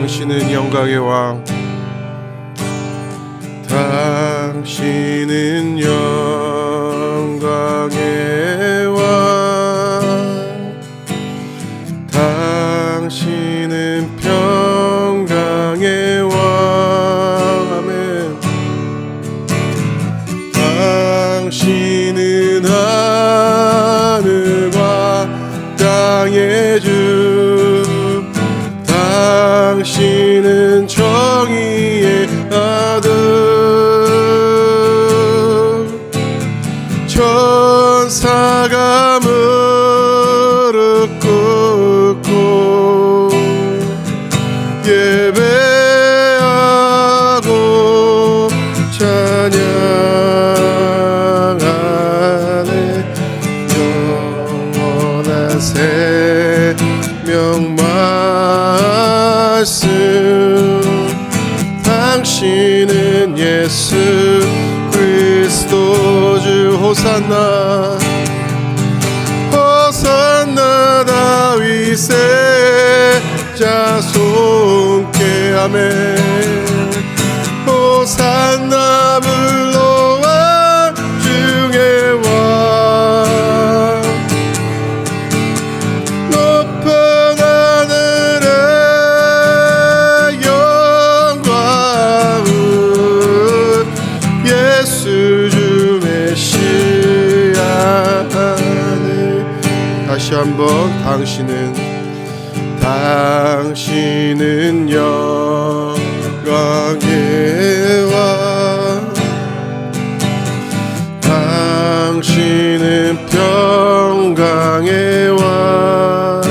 당신은 영광의 왕, 당신은 영광의 왕, 당신은 평강의 왕. 아멘. 당신은 하늘과 땅의 주, 당신은 정의의 아들. 천사가 무릎 꿇고 예배하고 찬양하네. 영원한 생명 말씀, 당신은 예수 그리스도 주. 호산나 호산나 다윗의 자손께. 아멘. 호산나 불러와 중의 왕, 높은 하늘의 영광은 예수 주 메시아네. 다시 한번. 당신은 영광의 왕, 당신은 평강의 왕,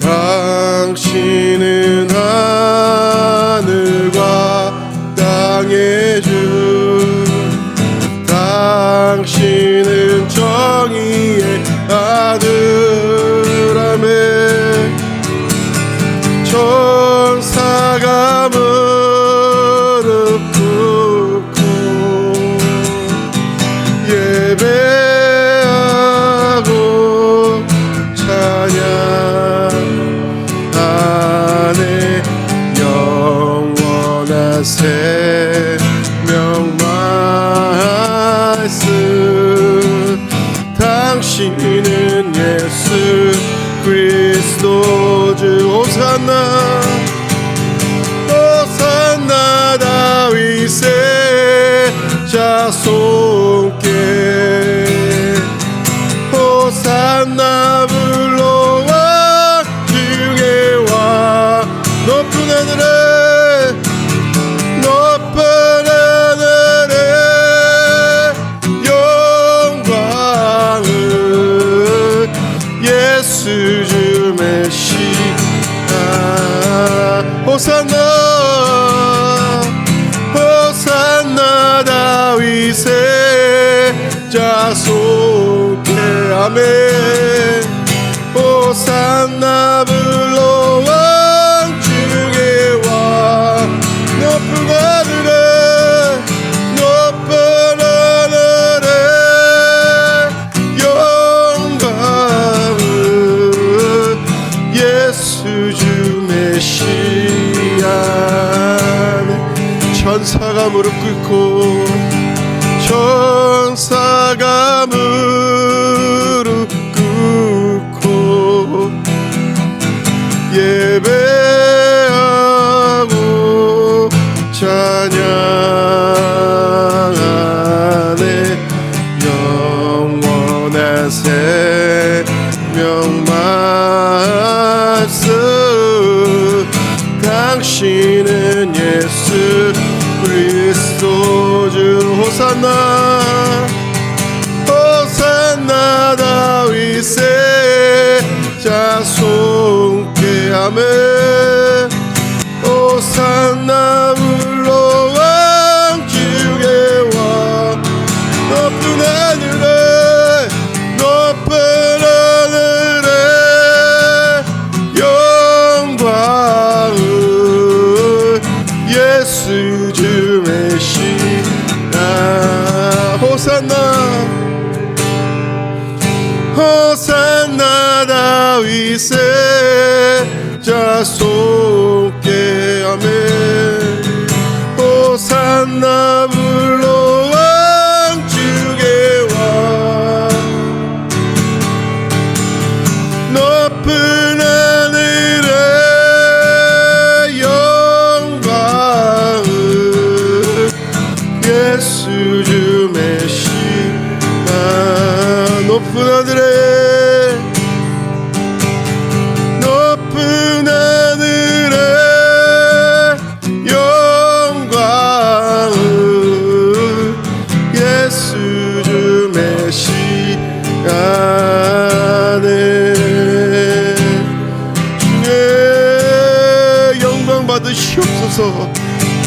당신은 하늘과 땅의 주, 당신은 정의의 아들. 아멘. 천사가 무릎 꿇고 예배하고 찬양하네. 영원한 생명 말씀, 당신은 예수 그리스도 주. 호산나 호산나 다윗의 자손께. 호산나 불러와 중의 왕, 높은 하늘에 영광을 예수 주 메시아. 호산나 호산나 다윗의 자손께. 아멘. 호산나 불러와 중의 왕, 높은 하늘에 천사가 무릎 꿇고 천사가 무릎 꿇고 예배하고 찬양하네. 영원한 생명 말씀, 당신은 예수 그리스도 주. 호산나 호산나 다윗의 자손께. 아멘. 호산나 불러와 중의 왕, 높은 하늘에 영광을 예수 주 메시아. 호산나 호산나 다윗의 손께 아멘. 호산나 불러 왕주께 와 높은 하늘에 영광을 예수 주 메시아 높은 하늘에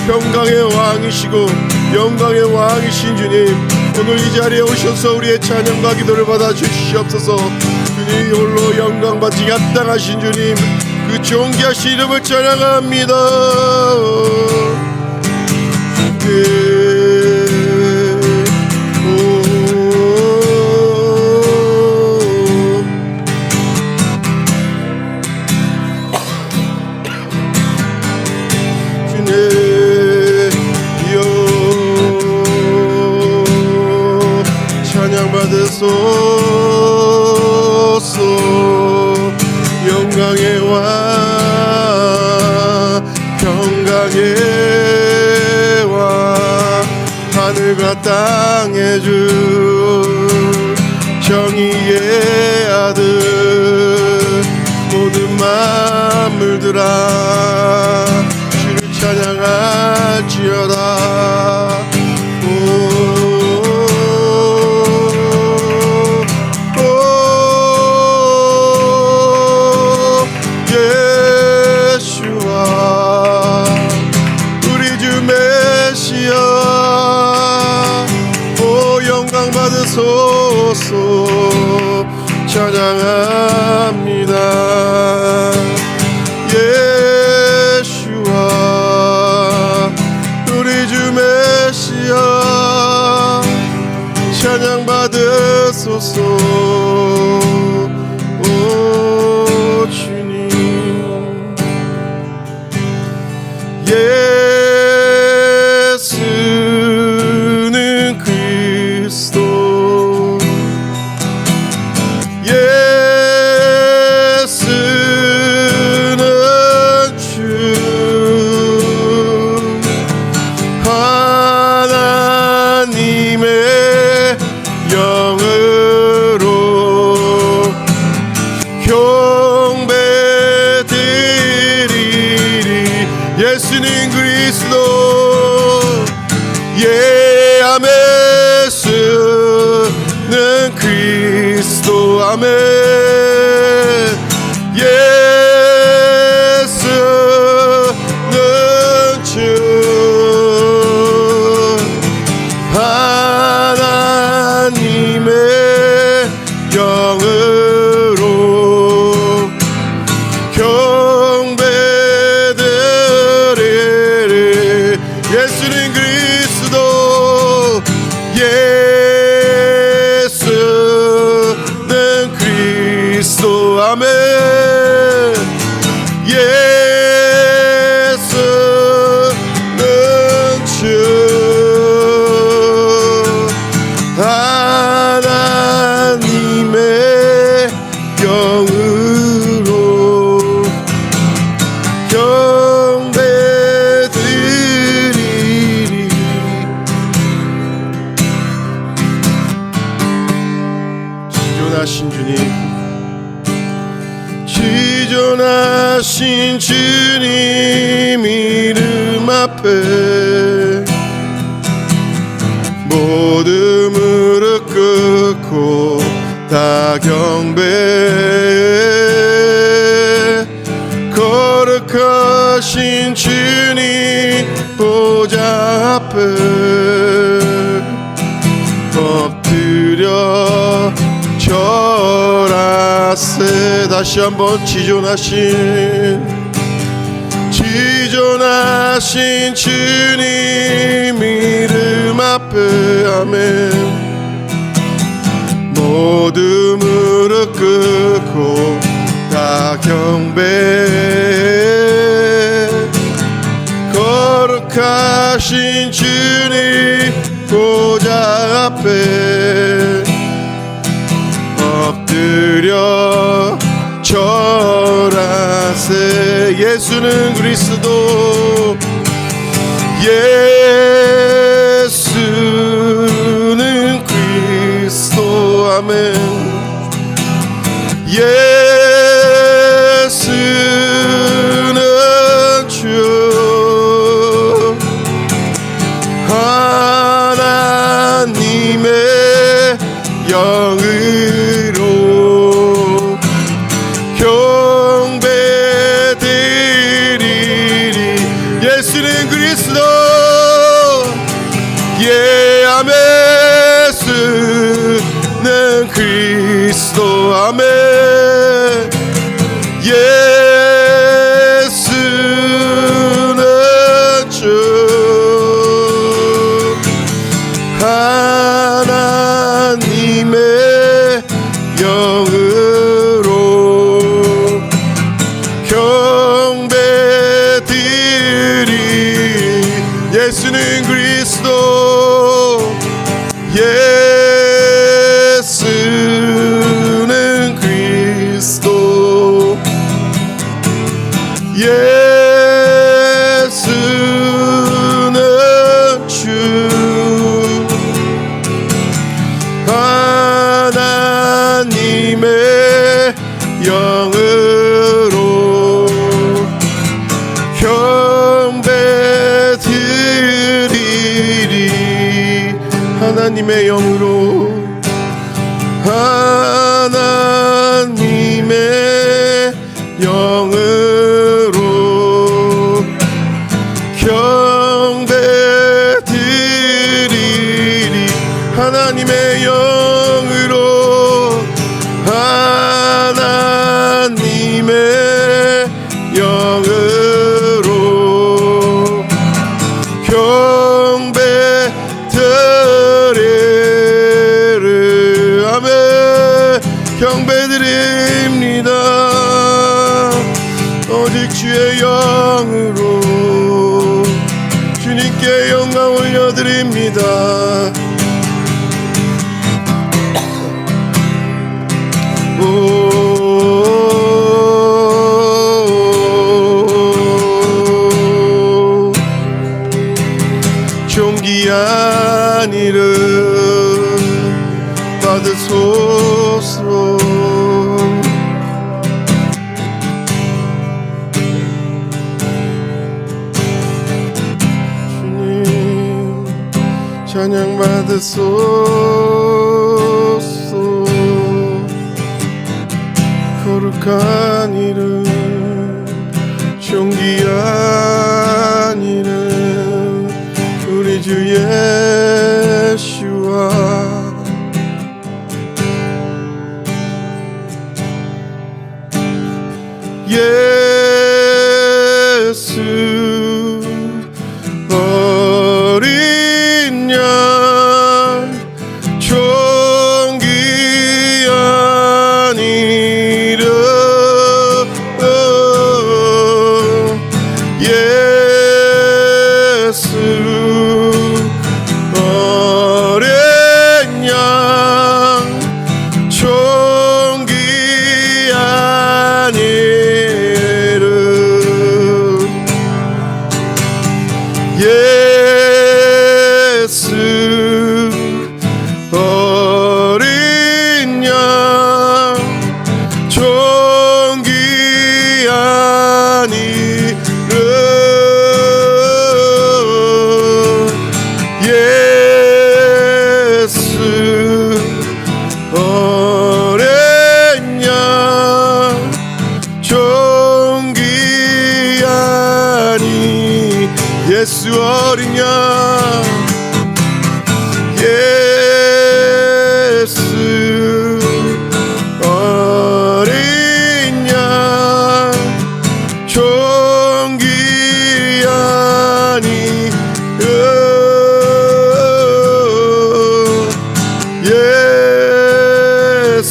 평강의 왕이시고 영광의 왕이신 주님, 오늘 이 자리에 오셔서 우리의 찬양과 기도를 받아 주시옵소서. 주님 홀로 영광 받지 합당하신 주님, 그 존귀하신 이름을 찬양합니다. 받으소서. 영광의 왕 평강의 왕 하늘과 땅의 주 정의의 아들 모든 만물들아 주를 찬양할지어다. 소서 찬양합니다. 예수와 우리 주 메시아 찬양 받으소서. 오 주님 예수는 그리스도 예수는 그리스도 예수는 그리스도 아멘. 예수는 주 하나님의 영으로 예수는 그리스도 예수는 그리스도 아멘. 예수는 주 하나님의 영으로 지존하신 주님 이름 앞에 모든 무릎 꿇고 다 경배해. 거룩하신 주님 보좌 앞에 엎드려 절하세. 다시 한번 지존하신 주님 이름 앞에 아멘. 모두 무릎 꿇고 다 경배해. 거룩하신 주님 보좌 앞에 엎드려 절하세. 예수는 그리스도, 예수는 그리스도. 아멘. 예수는 주 하나님의 영으로 경배드리리. 예수는 그리스도, 아멘. 예수는 그리스도. 아멘. 예수는 주 하나님의 영으로 경배드리. 예수는 그리스도, 예수는 그리스도. 예수는 주 하나님의 영으로 경배드리리. 하나님의 영으로, 하나님의 영으로 경배드리리. 하나님의 영으로, 하나님의 영으로 경배드리리. 아멘. 경배드립니다. 오직 주의 영으로 주님께 영광 올려드립니다. 존귀한 이름 받으소서. 주님 찬양 받으소서. 거룩한 이름, 존귀한 이름, 우리 주 예수와. 예수 어린 양 존귀한 이름. 예수 어린 양 존귀한 이름. 예수 어린 양 존귀한 이름. 예수 어린 양 존귀한 이. 예수 어린 양, 예수 어린 양 존귀한 이름. 예수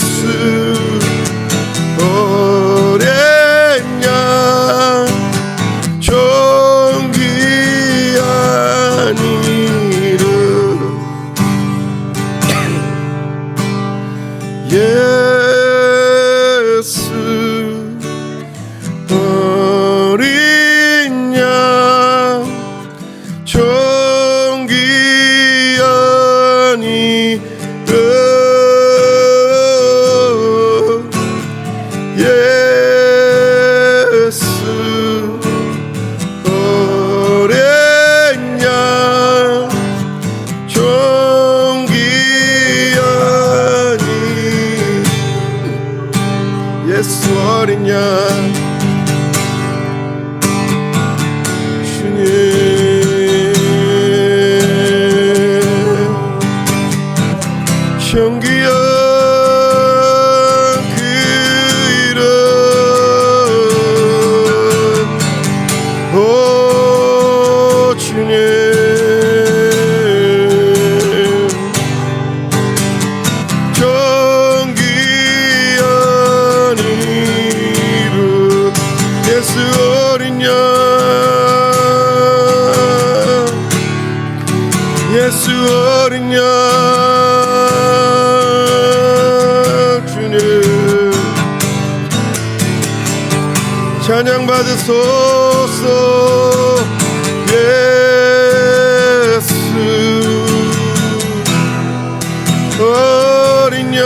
어린 양 존귀한 예수 어린 양 예수 어린 양 주님 찬양 받으소서 예수 어린 양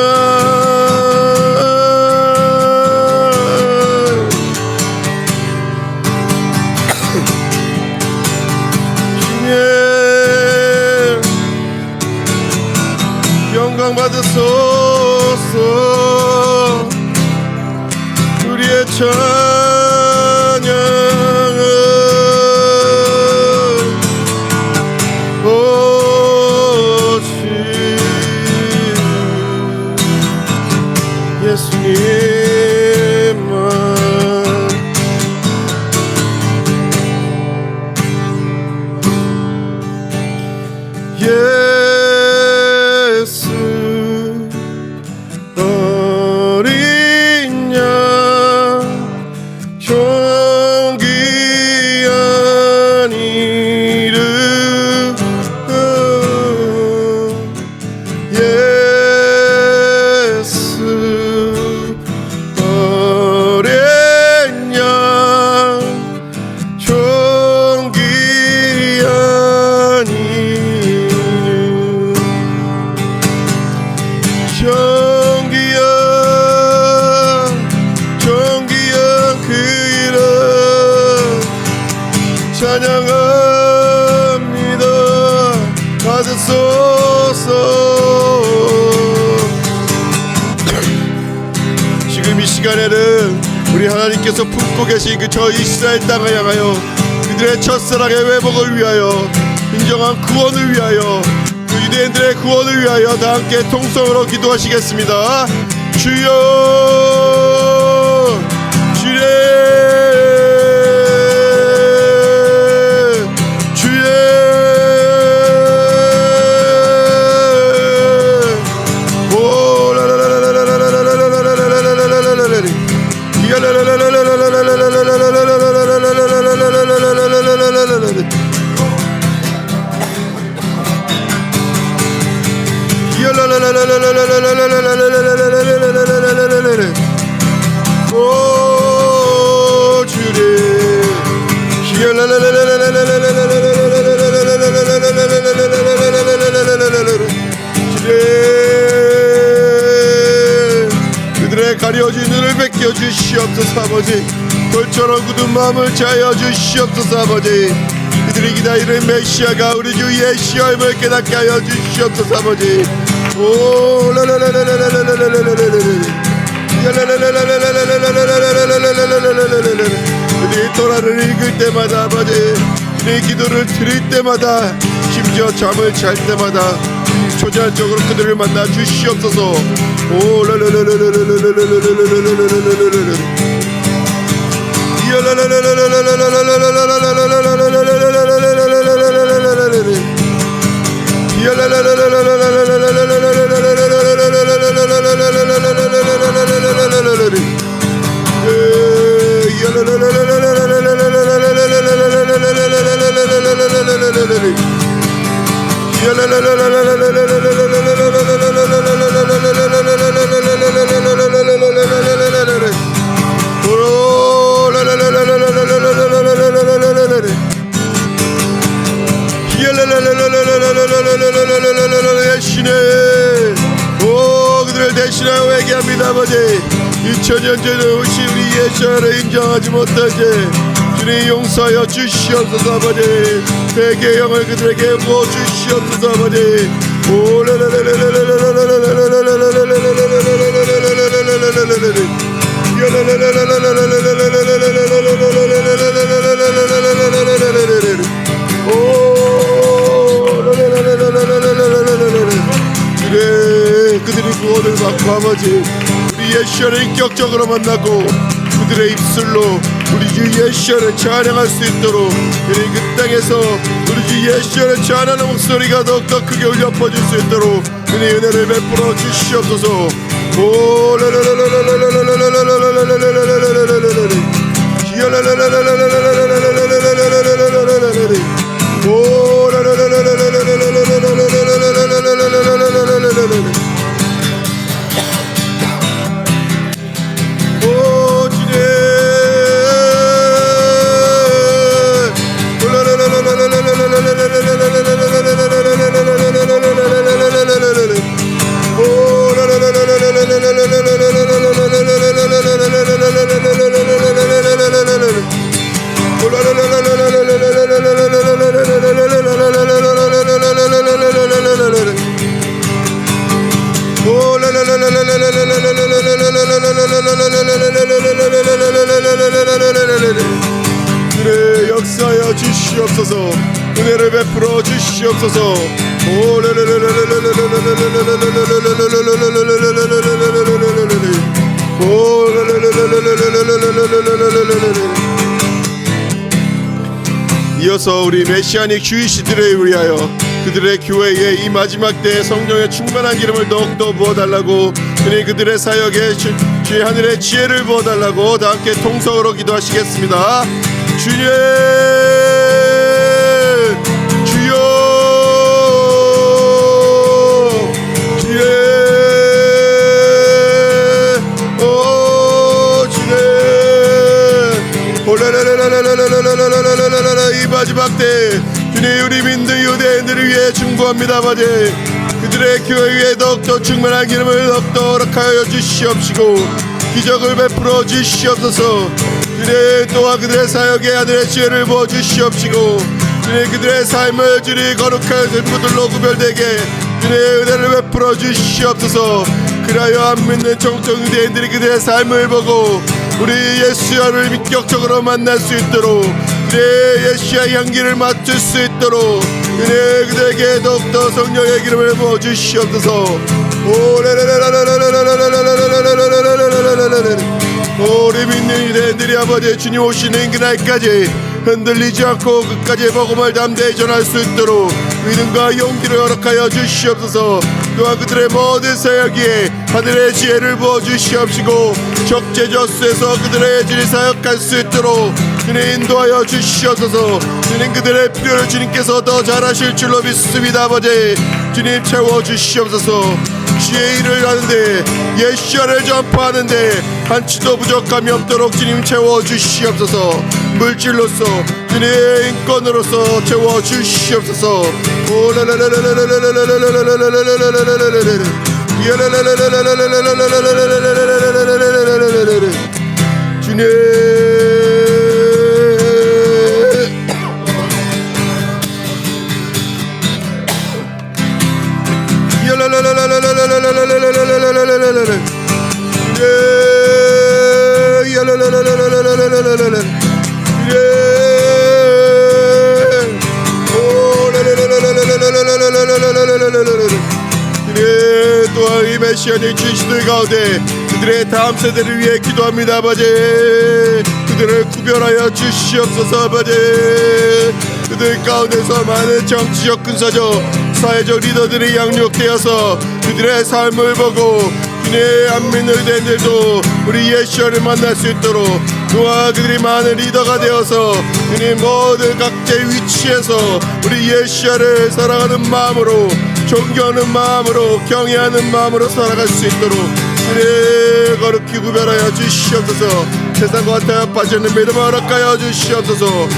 영광 받으소서 우리의 찬양을 오직 예수님만 예수 어린 양 존귀한 이름 예수 어린 양 존귀한 이름 존귀한 그 이름 찬양합니다 받으소서 지금 이 시간에는 우리 하나님께서 품고 계신 그 저 이스라엘 땅을 향하여 그들의 첫사랑의 회복을 위하여 인정한 구원을 위하여 그 유대인들의 구원을 위하여 다 함께 통성으로 기도하시겠습니다. 주여 주의 주의 오 주님 그들의 가려진 눈을 벗겨 주시옵소서 아버지 돌처럼 굳은 마음을 자여 주시옵소서 아버지 그들이 기다리는 메시아가 우리 주 예수님을 깨닫게 하여 주시옵소서 아버지 오 그들이 토라를 읽을 때마다 아버지 그들의 기도를 드릴 때마다 심지어 잠을 잘 때마다 초자연적으로 그들을 만나 주시옵소서 오 그들을 대신하여 회개합니다 아버지 2000년 전에 오신 우리 예수를 인정하지 못하지 주님 용서하여 주시옵소서 아버지 회개의 영을 그들에게 부어 주시옵소서 아버지 그래 그들이 구원을 받고 아버지 우리 예수를 인격적으로 만나고 그들의 입술로 우리 주 예수를 찬양할 수 있도록 그리 그 땅에서 우리 주 예수를 찬양하는 목소리가 더욱더 크게 울려 퍼질 수 있도록 그리 은혜를 베풀어 주시옵소서 오 은혜 역사하여 주시옵소서. 은혜를 베풀어 주시옵소서. 이어서 우리 메시아닉 주이시들을 위하여 그들의 교회에 이 마지막 때에 성령의 충만한 기름을 더욱더 부어달라고, 그니 그들의 사역에 주의 하늘의 지혜를 부어달라고 다 함께 통성으로 기도하시겠습니다. 주님, 주여, 주님, 오 주님, 이 마지막 때 주님, 우리 믿는 유대인들을 위해 중보합니다. 아버지, 그들의 교회에 더욱더 충만한 기름을 더욱더 허락하여 주시옵시고 기적을 베풀어 주시옵소서. 주님, 또한 그들의 사역에 하늘의 지혜를 부어 주시옵시고 주님, 그들의 삶을 주님 거룩한 생부들로 구별되게 주님 은혜를 베풀어 주시옵소서. 그리하여 안 믿는 정통 유대인들이 그들의 삶을 보고 우리 예수야를 인격적으로 만날 수 있도록, 그의 예수야 향기를 맡을 수 있도록 그의 그들에게 더욱더 성령의 기름을 부어 주시옵소서. 우리 믿는 유대인들이 아버지 주님 오시는 그날까지 흔들리지 않고 끝까지 복음을 담대히 전할 수 있도록 믿음과 용기를 허락하여 주시옵소서. 또한 그들의 모든 사역에 하늘의 지혜를 부어 주시옵시고 적재적소에서 그들의 진리 사역할 수 있도록 주님 인도하여 주시옵소서. 주님, 그들의 필요를 주님께서 더 잘하실 줄로 믿습니다. 아버지 주님, 채워 주시옵소서. 주의 일을 하는데 예수야를 전파하는데 한치도 부족함이 없도록 주님 채워 주시옵소서. 물질로서 주님의 인권으로서 채워 주시옵소서. 주님, 또한 이 메시아의 주시들 가운데 그들의 다음 세대를 위해 기도합니다. 아버지, 그들을 구별하여 주시옵소서. 아버지, 그들 가운데서 많은 정치적, 군사적, 사회적 리더들이 양육되어서 그들의 삶을 보고 주님의 안 믿는 유대인들도 우리 예수를 만날 수 있도록, 또한 그들이 많은 리더가 되어서 주님 모든 각자의 위치에서 우리 예수를 사랑하는 마음으로, 존경하는 마음으로, 경외하는 마음으로 살아갈 수 있도록 주님 거룩히 구별하여 주시옵소서. 세상과 타협하지 않는 믿음을 허락하여 주시옵소서.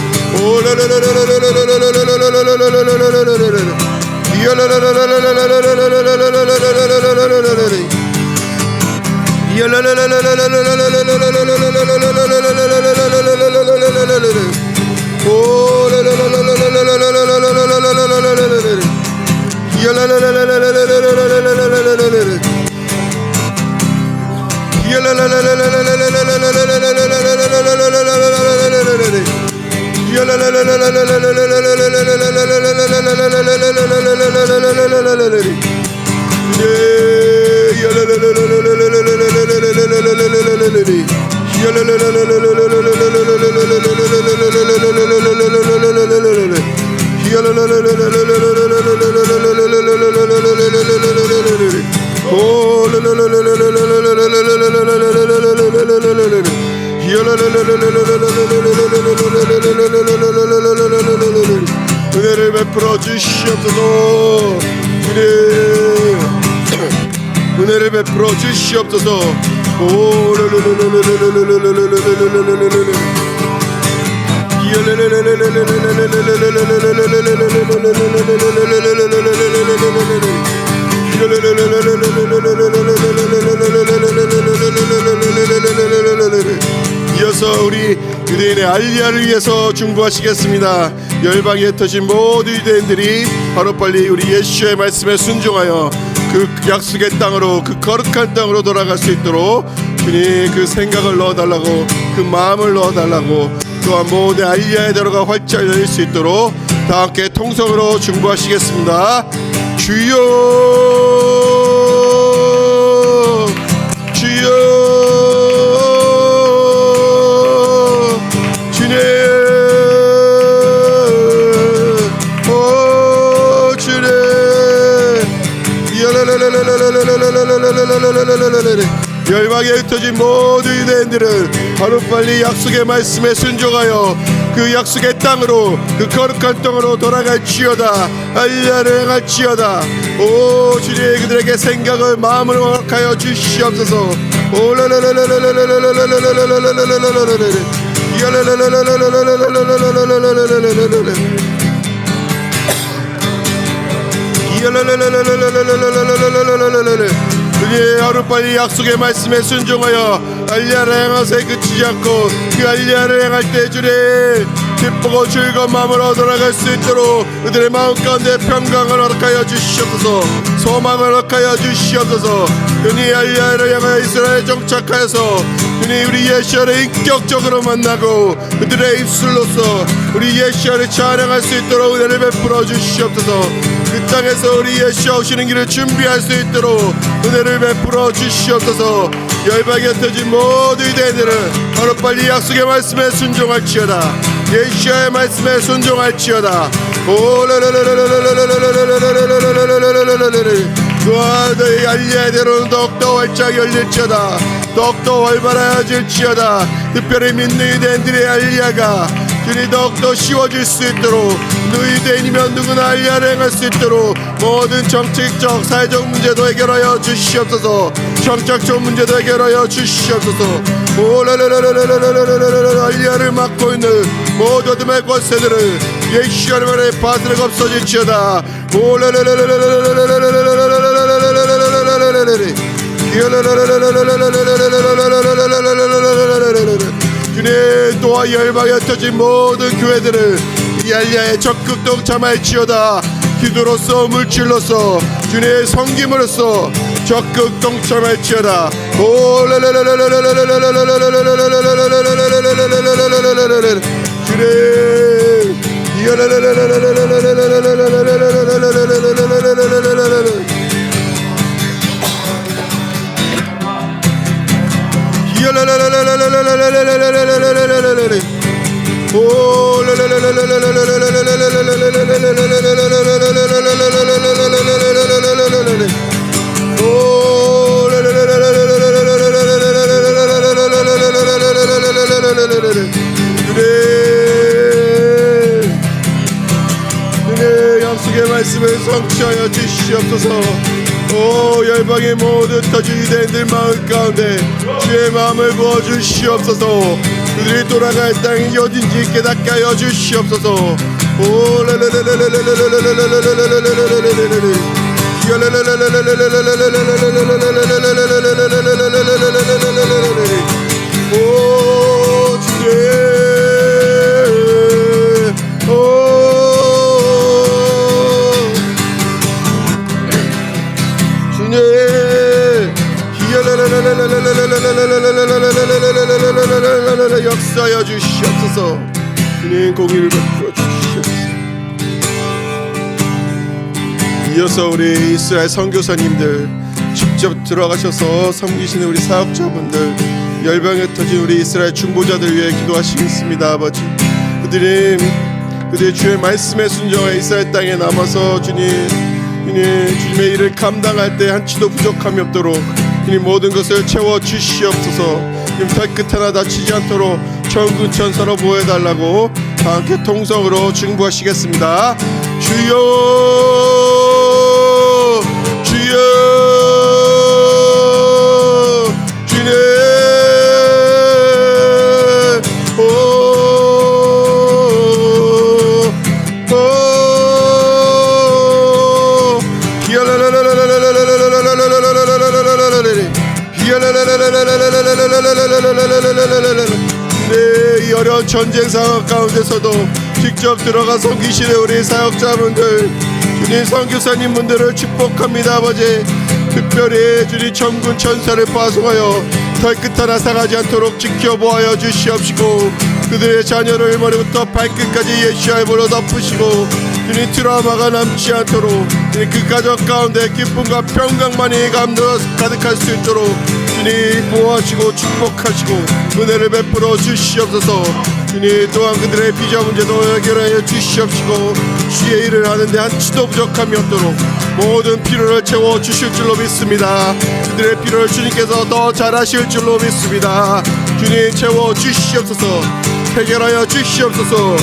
베풀어 주시옵소서. 주님 은혜를 베풀어 주시옵소서. 이어서 우리 유대인의 알리야를 위해서 중보하시겠습니다. 열방에 흩어진 모든 유대인들이 하루빨리 우리 예수의 말씀에 순종하여 그 약속의 땅으로, 그 거룩한 땅으로 돌아갈 수 있도록 주님 그 생각을 넣어달라고, 그 마음을 넣어달라고, 또한 모든 알리야의 대로가 활짝 열릴 수 있도록 다 함께 통성으로 중보하시겠습니다. 주여 주여 주님 오 주님 열방에 흩어진 모든 유대인들은 하루빨리 약속의 말씀에 순종하여 그 약속의 땅으로, 그 거룩한 땅으로 돌아갈지어다. 알리야를 행할지어다. 오 주님 그들에게 생각을, 마음을 허락하여 주시옵소서. 주님 하루빨리 약속의 말씀에 순종하여 알리야를 행하세 그치지 않고 그 알리야를 행할 때 주님 기쁘고 즐거운 마음으로 돌아갈 수 있도록 그들의 마음 가운데 평강을 허락하여 주시옵소서. 소망을 허락하여 주시옵소서. 주님 알리야를 향하여 이스라엘에 정착하여서 주님 우리 예시아를 인격적으로 만나고 그들의 입술로서 우리 예시아를 찬양할 수 있도록 은혜를 베풀어 주시옵소서. 그 땅에서 우리 예시아 오시는 길을 준비할 수 있도록 은혜를 베풀어 주시옵소서. 열방에 흩어진 모든 유대인들은 하루빨리 약속의 말씀에 순종할지어다. 예시아의 말씀에 순종할지어다. 또한 너희 알리야의 대로는 더욱더 활짝 열릴지어다. 더욱더 활발해질지어다. 특별히 믿는 유대인들의 알리야가 주님 더욱더 쉬워질 수 있도록, 유대인이면 누구나 알리야를 행할 수 있도록 모든 정책적, 사회적 문제도 해결하여 주시옵소서. 정책적 문제도 해결하여 주시옵소서. 알리야를 맡고 있는 모든 어둠의 권세들을 예수의 말에 받으려고 없어질지어다. 주님 또한 열방에 흩어진 모든 교회들을 이 알리야에 적극 동참할지어다. 기도로서, 물질로서, 주님의 섬김으로써 적극 동참할지어다. 주님의 약속의 말씀을 성취하여 주시옵소서. 오 열방의 모든 터진 유대인들 마음 가운데 주의 마음을 부어주시옵소서. 그들이 돌아갈 땅이 어딘지 깨닫게 하여 주시옵소서. 오 역사하여 주시옵소서. 주님 공의를 베풀어 주시옵소서. 이어서 우리 이스라엘 선교사님들 직접 들어가셔서 섬기시는 우리 사역자분들, 열방에 흩어진 우리 이스라엘 중보자들 위해 기도하시겠습니다. 아버지 그들의 주의 말씀에 순종하여 이스라엘 땅에 남아서 주님의 일을 감당할 때 한치도 부족함이 없도록 주님 모든 것을 채워 주시옵소서. 주님 발끝 하나 다치지 않도록 천군 천사로 보호해달라고 함께 통성으로 중보하시겠습니다. 주여 주여 주님 네, 이 어려운 전쟁 상황 가운데서도 직접 들어가 섬기시는 우리 사역자분들, 주님 선교사님분들을 축복합니다. 아버지, 특별히 주님 천군 천사를 파송하여 털끝 하나 상하지 않도록 지켜보아여 주시옵시고, 그들의 자녀를 머리부터 발끝까지 예수의 이름으로 덮으시고, 주님 트라우마가 남지 않도록 주님 그 가족 가운데 기쁨과 평강만이 가득할 수 있도록 주님 보호하시고 축복하시고 은혜를 베풀어 주시옵소서. 주님 또한 그들의 비자 문제도 해결하여 주시옵시고, 주의 일을 하는데 한치도 부족함이 없도록 모든 필요를 채워 주실 줄로 믿습니다. 그들의 필요를 주님께서 더 잘하실 줄로 믿습니다. 주님 채워 주시옵소서. 해결하여 주시옵소서.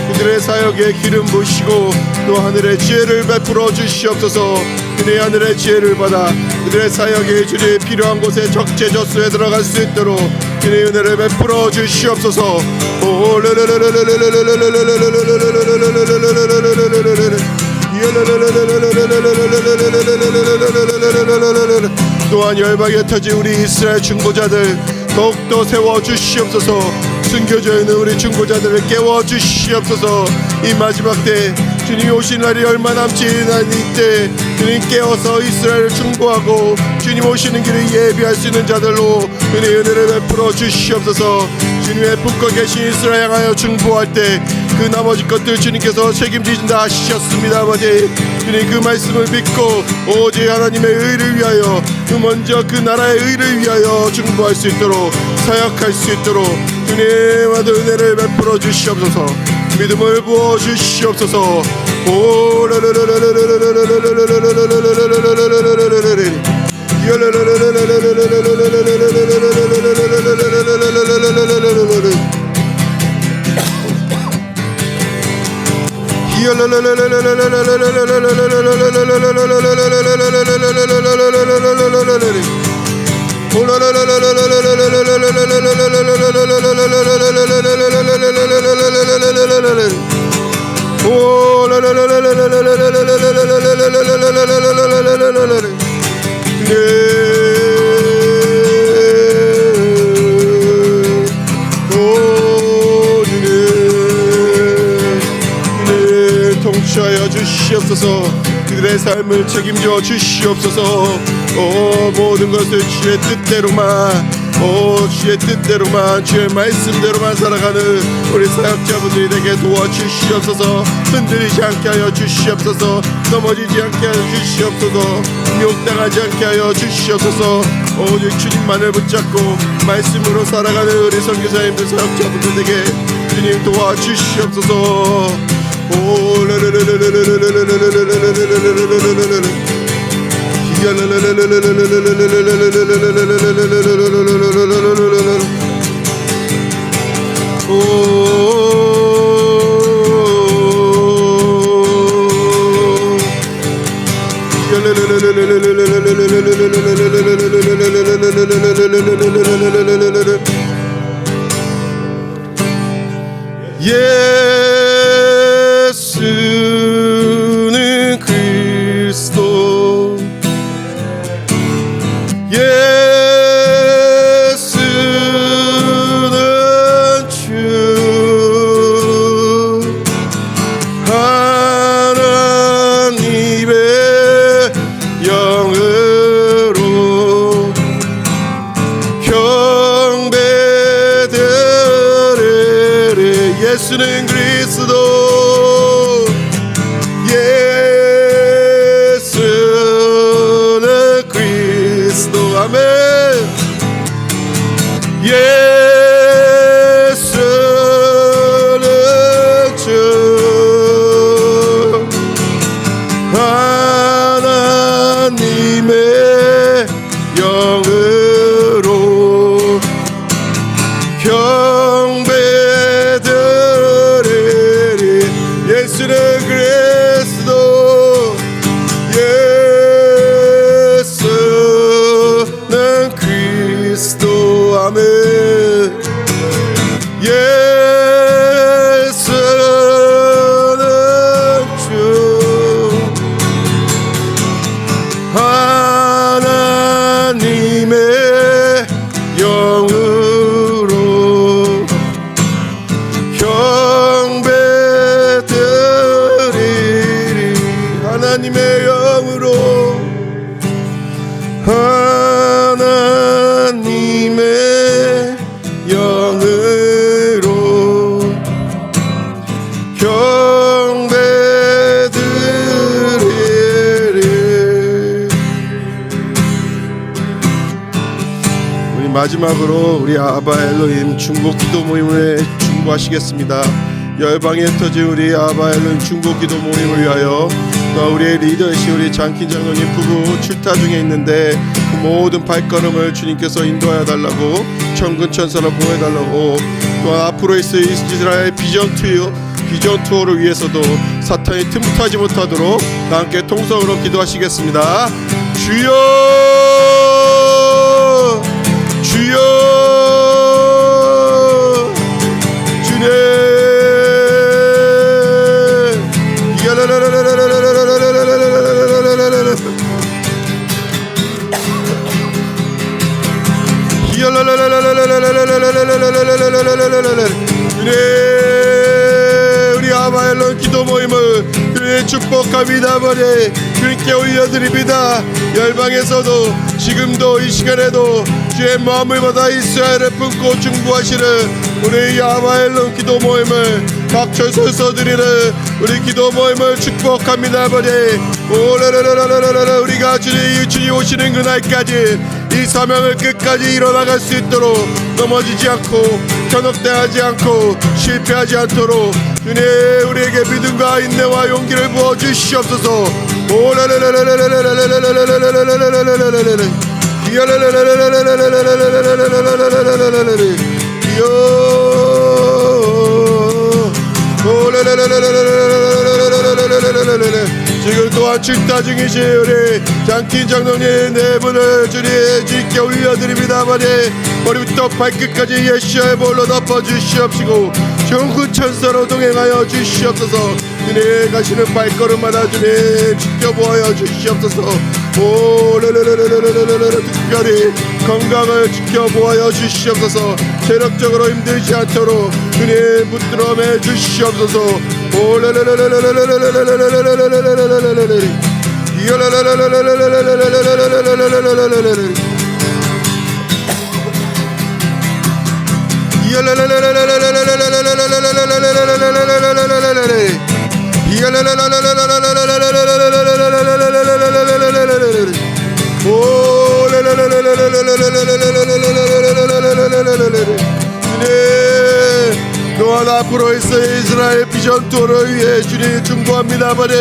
그들의 사역에 기름 부으시고 또 하늘의 지혜를 베풀어 주시옵소서. 그들의 하늘의 지혜를 받아 그들의 사역에 주님 필요한 곳에 적재적소에 들어갈 수 있도록 그의 은혜를 베풀어 주시옵소서. 또한 열방에 터진 우리 이스라엘 중보자들 더욱더 세워주시옵소서. 숨겨져 있는 우리 중보자들을 깨워주시옵소서. 이 마지막 때 주님이 오신 날이 얼마 남지 않은 이때 주님 깨워서 이스라엘을 중보하고 주님 오시는 길을 예비할 수 있는 자들로 은혜의 은혜를 베풀어 주시옵소서. 주님의 품고 계신 이스라엘 향하여 중보할 때 그 나머지 것들 주님께서 책임지신다 하셨습니다. 아버지, 주님 그 말씀을 믿고 오직 하나님의 의를 위하여 그 먼저 그 나라의 의를 위하여 중보할 수 있도록 사역할 수 있도록 주님 아들 은혜를 베풀어 주시옵소서. 믿음을 부어 주시옵소서. 통치하여 주시옵소서. 그들의 삶을 책임져 주시옵소서. 모든 것을 주의 뜻대로만 주의 뜻대로만 주의 말씀대로만 살아가는 우리 사역자분들이 되게 도와주시옵소서. 흔들리지 않게 하여 주시옵소서. 넘어지지 않게 하여 주시옵소서. 미혹당하지 않게 하여 주시옵소서. 오직 주님만을 붙잡고 말씀으로 살아가는 우리 선교사님들 사역자분들 되게 주님 도와주시옵소서. 예수는 그리스도, 예수는 주, 하나님의 영으로 경배드리리. 예수는 그리스도, 예수는 그리스도. 아멘. 예수는 주, 하나님의 마지막으로 우리 아바 엘로힘 중보 기도 모임을 중보하시겠습니다. 열방에 터진 우리 아바 엘로힘 중보 기도 모임을 위하여 우리의 리더이신 우리 장킨 장로님 부부 출타 중에 있는데 그 모든 발걸음을 주님께서 인도하여 달라고 천군 천사를 보내달라고 또 앞으로 있을 이스라엘 비전 투어를 위해서도 사탄이 틈타지 못하도록 다 함께 통성으로 기도하시겠습니다. 주여 주여 주님 우리 아바엘론 기도 모임을 주의 축복합니다. 아버지 주님께 올려드립니다. 열방에서도 지금도 이 시간에도 주의 마음을 받아 이스라엘을 품고 중보하시는 우리 아바엘론 기도 모임을 박철서서 드리는 우리 기도 모임을 축복합니다. 아버지 오라라라라라라 우리가 주님 오시는 그날까지 이 사명을 끝까지 이뤄나갈 수 있도록 넘어지지 않고 현혹되지 않고 실패하지 않도록 주님 우리에게 믿음과 인내와 용기를 부어주시옵소서. 지금 또한 출타 중이신 우리 장킨 장로님 네 분을 주님께 올려드립니다. 아버지 머리부터 발끝까지 예수의 볼로 덮어주시옵시고 천군 천사로 동행하여 주시옵소서. 주님 가시는 발걸음마다 주님 지켜보아 주시옵소서. 특별히 건강을 지켜보아 주시옵소서. 체력적으로 힘들지 않도록 주님 붙들어 매 주시옵소서. 또한 앞으로 있을 이스라엘 비전 투어를 위해 주님 중보합니다. 아버지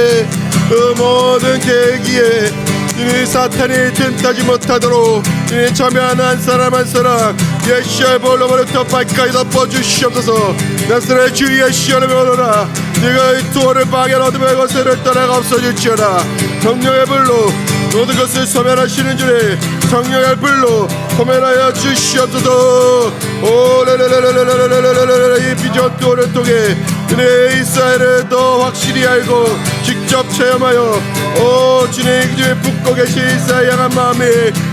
그 모든 계획에 주님 사탄이 틈타지 못하도록 주님 참여하는 한 사람 한 사람 예수의 볼로 머리부터 발까지 덮어주시옵소서. 나사렛 주 예수의 명으로라 네가 이 투어를 방해하는 어둠의 것을 떠나가 없어질지어다. 성령의 불로 모든 것을 소멸하시는 주님 성령의 불로 소멸하여 주시옵소서. 이 비전 투어를 통해 주님 이스라엘을 더 확실히 알고 직접 체험하여 주님 붙고 계신 이스라엘 향한 마음이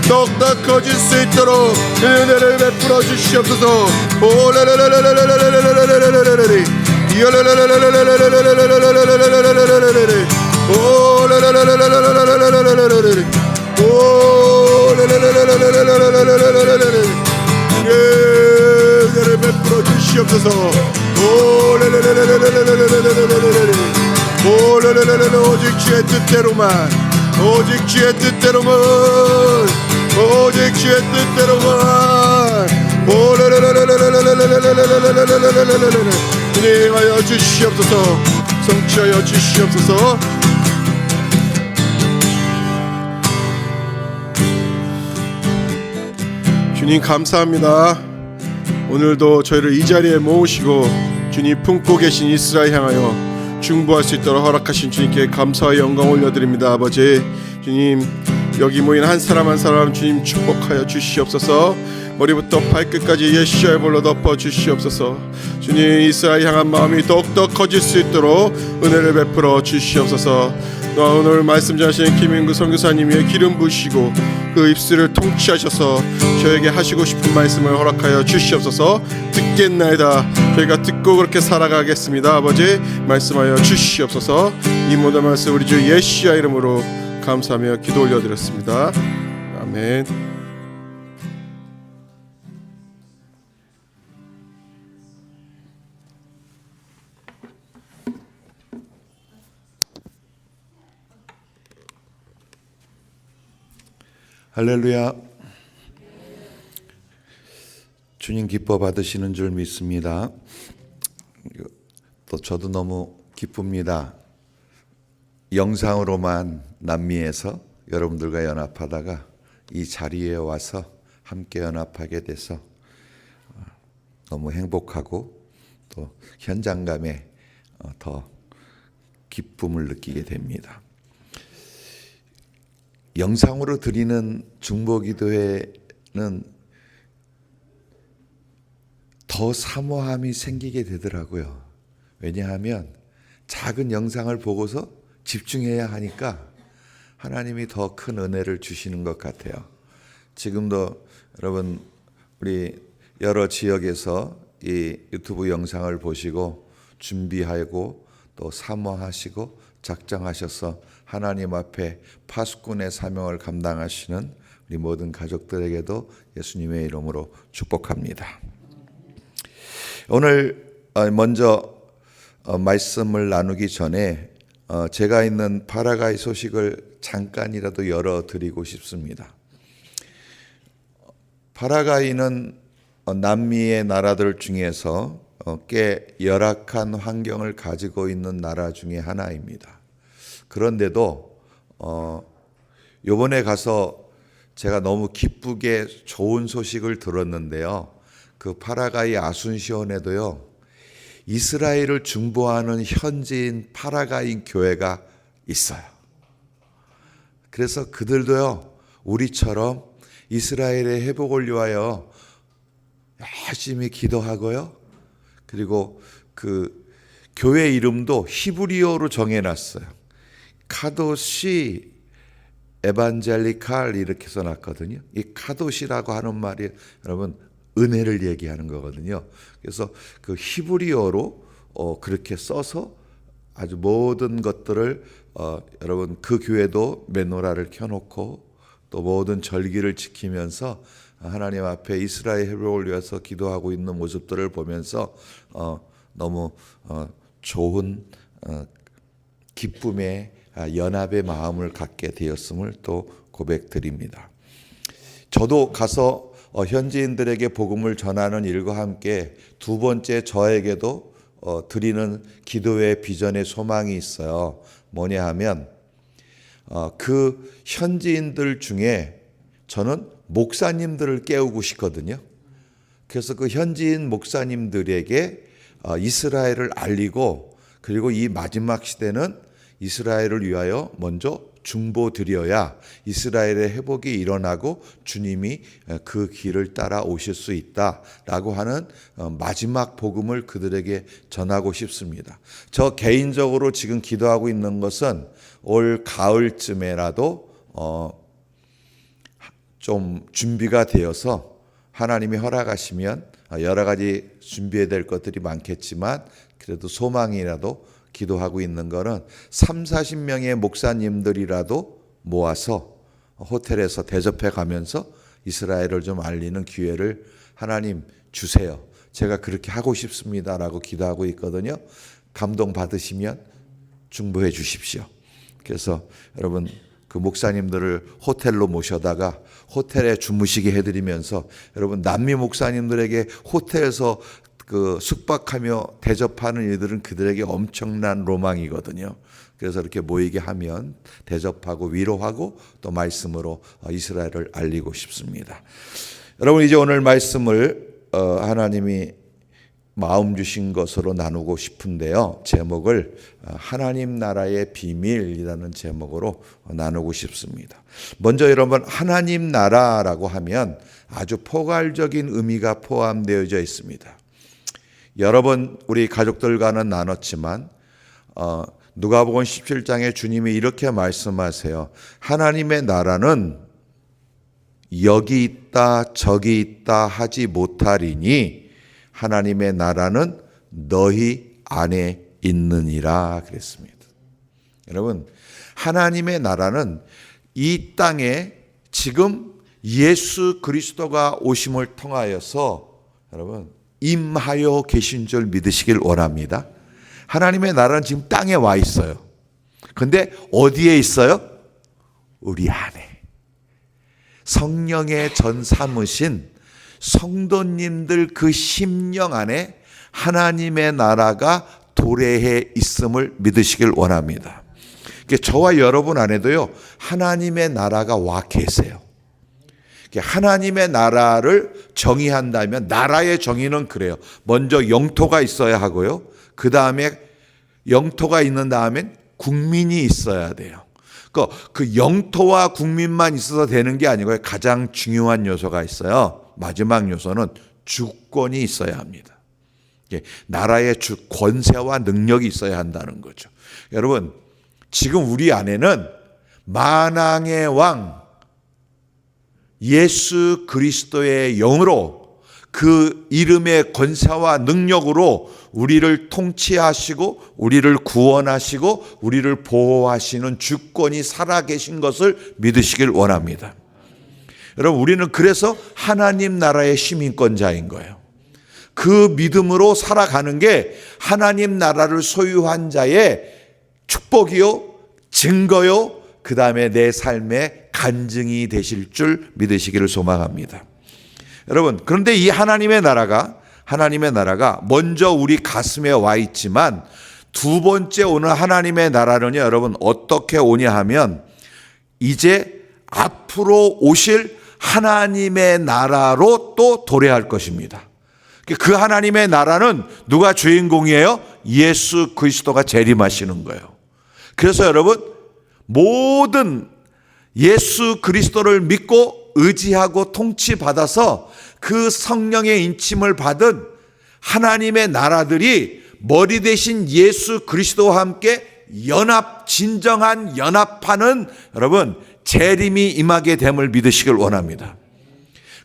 더욱더 커질 수 있도록 은혜를 베풀어 주시옵소서. 은혜를 베풀어 주시옵소서. 오직 주의 뜻대로만 오직 주의 뜻대로만 오직 주의 뜻대로만 진행하여 주시옵소서. 성취하여 주시옵소서. 주님 감사합니다. 오늘도 저희를 이 자리에 모으시고 주님 품고 계신 이스라엘 향하여 중보할 수 있도록 허락하신 주님께 감사와 영광 올려드립니다. 아버지 주님 여기 모인 한 사람 한 사람 주님 축복하여 주시옵소서. 머리부터 발끝까지 예수의 볼로 덮어 주시옵소서. 주님 이스라엘 향한 마음이 더욱더 커질 수 있도록 은혜를 베풀어 주시옵소서. 오늘 말씀 전하시는 김인구 선교사님의 기름 부으시고 그 입술을 통치하셔서 저에게 하시고 싶은 말씀을 허락하여 주시옵소서. 듣겠나이다. 저희가 듣고 그렇게 살아가겠습니다. 아버지 말씀하여 주시옵소서. 이 모든 말씀 우리 주 예수의 이름으로 감사하며 기도 올려드렸습니다. 아멘. 할렐루야. 주님 기뻐 받으시는 줄 믿습니다. 또 저도 너무 기쁩니다. 영상으로만 남미에서 여러분들과 연합하다가 이 자리에 와서 함께 연합하게 돼서 너무 행복하고 또 현장감에 더 기쁨을 느끼게 됩니다. 영상으로 드리는 중보기도회는 더 사모함이 생기게 되더라고요. 왜냐하면 작은 영상을 보고서 집중해야 하니까 하나님이 더 큰 은혜를 주시는 것 같아요. 지금도 여러분 우리 여러 지역에서 이 유튜브 영상을 보시고 준비하고 또 사모하시고 작정하셔서 하나님 앞에 파수꾼의 사명을 감당하시는 우리 모든 가족들에게도 예수님의 이름으로 축복합니다. 오늘 먼저 말씀을 나누기 전에 제가 있는 파라과이 소식을 잠깐이라도 열어드리고 싶습니다. 파라과이는 남미의 나라들 중에서 꽤 열악한 환경을 가지고 있는 나라 중에 하나입니다. 그런데도 요번에 가서 제가 너무 기쁘게 좋은 소식을 들었는데요. 그 파라과이 아순시온에도요, 이스라엘을 중보하는 현지인 파라과이 교회가 있어요. 그래서 그들도요, 우리처럼 이스라엘의 회복을 위하여 열심히 기도하고요. 그리고 그 교회 이름도 히브리어로 정해놨어요. 카도시 에반젤리칼 이렇게 써놨거든요. 이 카도시라고 하는 말이 여러분 은혜를 얘기하는 거거든요. 그래서 그 히브리어로 그렇게 써서 아주 모든 것들을 여러분 그 교회도 메노라를 켜놓고 또 모든 절기를 지키면서 하나님 앞에 이스라엘 회복을 위해서 기도하고 있는 모습들을 보면서 너무 좋은 기쁨의 연합의 마음을 갖게 되었음을 또 고백드립니다. 저도 가서 현지인들에게 복음을 전하는 일과 함께 두 번째 저에게도 드리는 기도의 비전의 소망이 있어요. 뭐냐 하면 그 현지인들 중에 저는 목사님들을 깨우고 싶거든요. 그래서 그 현지인 목사님들에게 이스라엘을 알리고 그리고 이 마지막 시대는 이스라엘을 위하여 먼저 중보드려야 이스라엘의 회복이 일어나고 주님이 그 길을 따라 오실 수 있다라고 하는 마지막 복음을 그들에게 전하고 싶습니다. 저 개인적으로 지금 기도하고 있는 것은 올 가을쯤에라도 좀 준비가 되어서 하나님이 허락하시면 여러 가지 준비해야 될 것들이 많겠지만 그래도 소망이라도 기도하고 있는 거는 30-40명의 목사님들이라도 모아서 호텔에서 대접해 가면서 이스라엘을 좀 알리는 기회를 하나님 주세요. 제가 그렇게 하고 싶습니다라고 기도하고 있거든요. 감동 받으시면 중보해 주십시오. 그래서 여러분 그 목사님들을 호텔로 모셔다가 호텔에 주무시게 해드리면서 여러분 남미 목사님들에게 호텔에서 그 숙박하며 대접하는 일들은 그들에게 엄청난 로망이거든요. 그래서 이렇게 모이게 하면 대접하고 위로하고 또 말씀으로 이스라엘을 알리고 싶습니다. 여러분 이제 오늘 말씀을 하나님이 마음 주신 것으로 나누고 싶은데요. 제목을 하나님 나라의 비밀이라는 제목으로 나누고 싶습니다. 먼저 여러분 하나님 나라라고 하면 아주 포괄적인 의미가 포함되어져 있습니다. 여러 번 우리 가족들과는 나눴지만 누가복음 17장에 주님이 이렇게 말씀하세요. 하나님의 나라는 여기 있다 저기 있다 하지 못하리니 하나님의 나라는 너희 안에 있느니라 그랬습니다. 여러분 하나님의 나라는 이 땅에 지금 예수 그리스도가 오심을 통하여서 여러분 임하여 계신 줄 믿으시길 원합니다. 하나님의 나라는 지금 땅에 와 있어요. 근데 어디에 있어요? 우리 안에. 성령의 전 삼으신 성도님들 그 심령 안에 하나님의 나라가 도래해 있음을 믿으시길 원합니다. 저와 여러분 안에도요, 하나님의 나라가 와 계세요. 하나님의 나라를 정의한다면 나라의 정의는 그래요. 먼저 영토가 있어야 하고요. 그 다음에 영토가 있는 다음엔 국민이 있어야 돼요. 그 영토와 국민만 있어서 되는 게 아니고요. 가장 중요한 요소가 있어요. 마지막 요소는 주권이 있어야 합니다. 나라의 권세와 능력이 있어야 한다는 거죠. 여러분, 지금 우리 안에는 만왕의 왕 예수 그리스도의 영으로 그 이름의 권세와 능력으로 우리를 통치하시고 우리를 구원하시고 우리를 보호하시는 주권이 살아계신 것을 믿으시길 원합니다. 여러분, 우리는 그래서 하나님 나라의 시민권자인 거예요. 그 믿음으로 살아가는 게 하나님 나라를 소유한 자의 축복이요, 증거요, 그 다음에 내 삶의 간증이 되실 줄 믿으시기를 소망합니다. 여러분, 그런데 이 하나님의 나라가 먼저 우리 가슴에 와 있지만 두 번째 오는 하나님의 나라는요, 여러분 어떻게 오냐 하면 이제 앞으로 오실 하나님의 나라로 또 도래할 것입니다. 그 하나님의 나라는 누가 주인공이에요? 예수 그리스도가 재림하시는 거예요. 그래서 여러분, 모든 예수 그리스도를 믿고 의지하고 통치받아서 그 성령의 인침을 받은 하나님의 나라들이 머리 대신 예수 그리스도와 함께 진정한 연합하는 여러분 재림이 임하게 됨을 믿으시길 원합니다.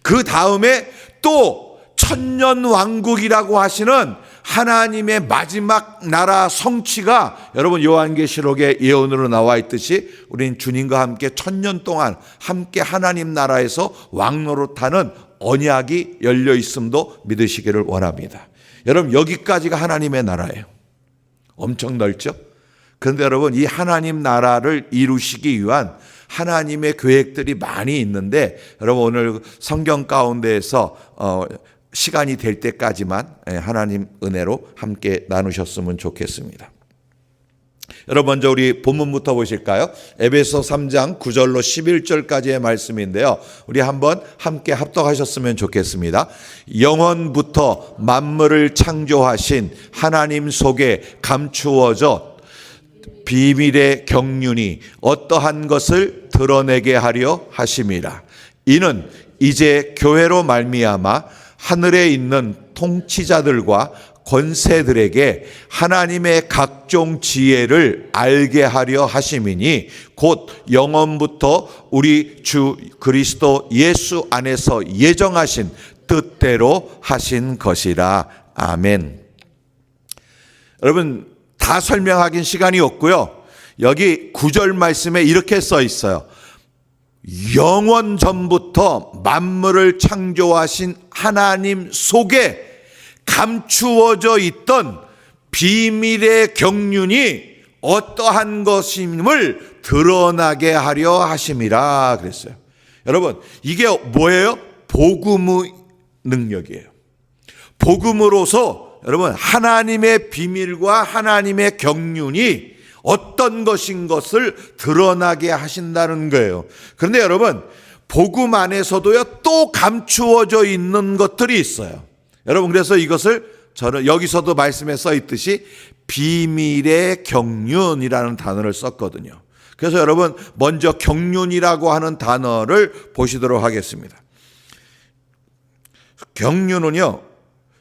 그 다음에 또 천년왕국이라고 하시는 하나님의 마지막 나라 성취가 여러분 요한계시록의 예언으로 나와 있듯이 우린 주님과 함께 천년 동안 함께 하나님 나라에서 왕노릇하는 언약이 열려 있음도 믿으시기를 원합니다. 여러분, 여기까지가 하나님의 나라예요. 엄청 넓죠? 그런데 여러분, 이 하나님 나라를 이루시기 위한 하나님의 계획들이 많이 있는데 여러분, 오늘 성경 가운데에서 시간이 될 때까지만 하나님 은혜로 함께 나누셨으면 좋겠습니다. 여러분, 먼저 우리 본문부터 보실까요? 에베소 3장 9절로 11절까지의 말씀인데요. 우리 한번 함께 합독하셨으면 좋겠습니다. 영원부터 만물을 창조하신 하나님 속에 감추어져 비밀의 경륜이 어떠한 것을 드러내게 하려 하심이라. 이는 이제 교회로 말미암아 하늘에 있는 통치자들과 권세들에게 하나님의 각종 지혜를 알게 하려 하심이니 곧 영원부터 우리 주 그리스도 예수 안에서 예정하신 뜻대로 하신 것이라. 아멘. 여러분, 다 설명하긴 시간이 없고요. 여기 9절 말씀에 이렇게 써 있어요. 영원 전부터 만물을 창조하신 하나님 속에 감추어져 있던 비밀의 경륜이 어떠한 것임을 드러나게 하려 하심이라 그랬어요. 여러분, 이게 뭐예요? 복음의 능력이에요. 복음으로서 여러분, 하나님의 비밀과 하나님의 경륜이 어떤 것인 것을 드러나게 하신다는 거예요. 그런데 여러분, 복음 안에서도요, 또 감추어져 있는 것들이 있어요. 여러분, 그래서 이것을 저는 여기서도 말씀에 써 있듯이 비밀의 경륜이라는 단어를 썼거든요. 그래서 여러분, 먼저 경륜이라고 하는 단어를 보시도록 하겠습니다. 경륜은요,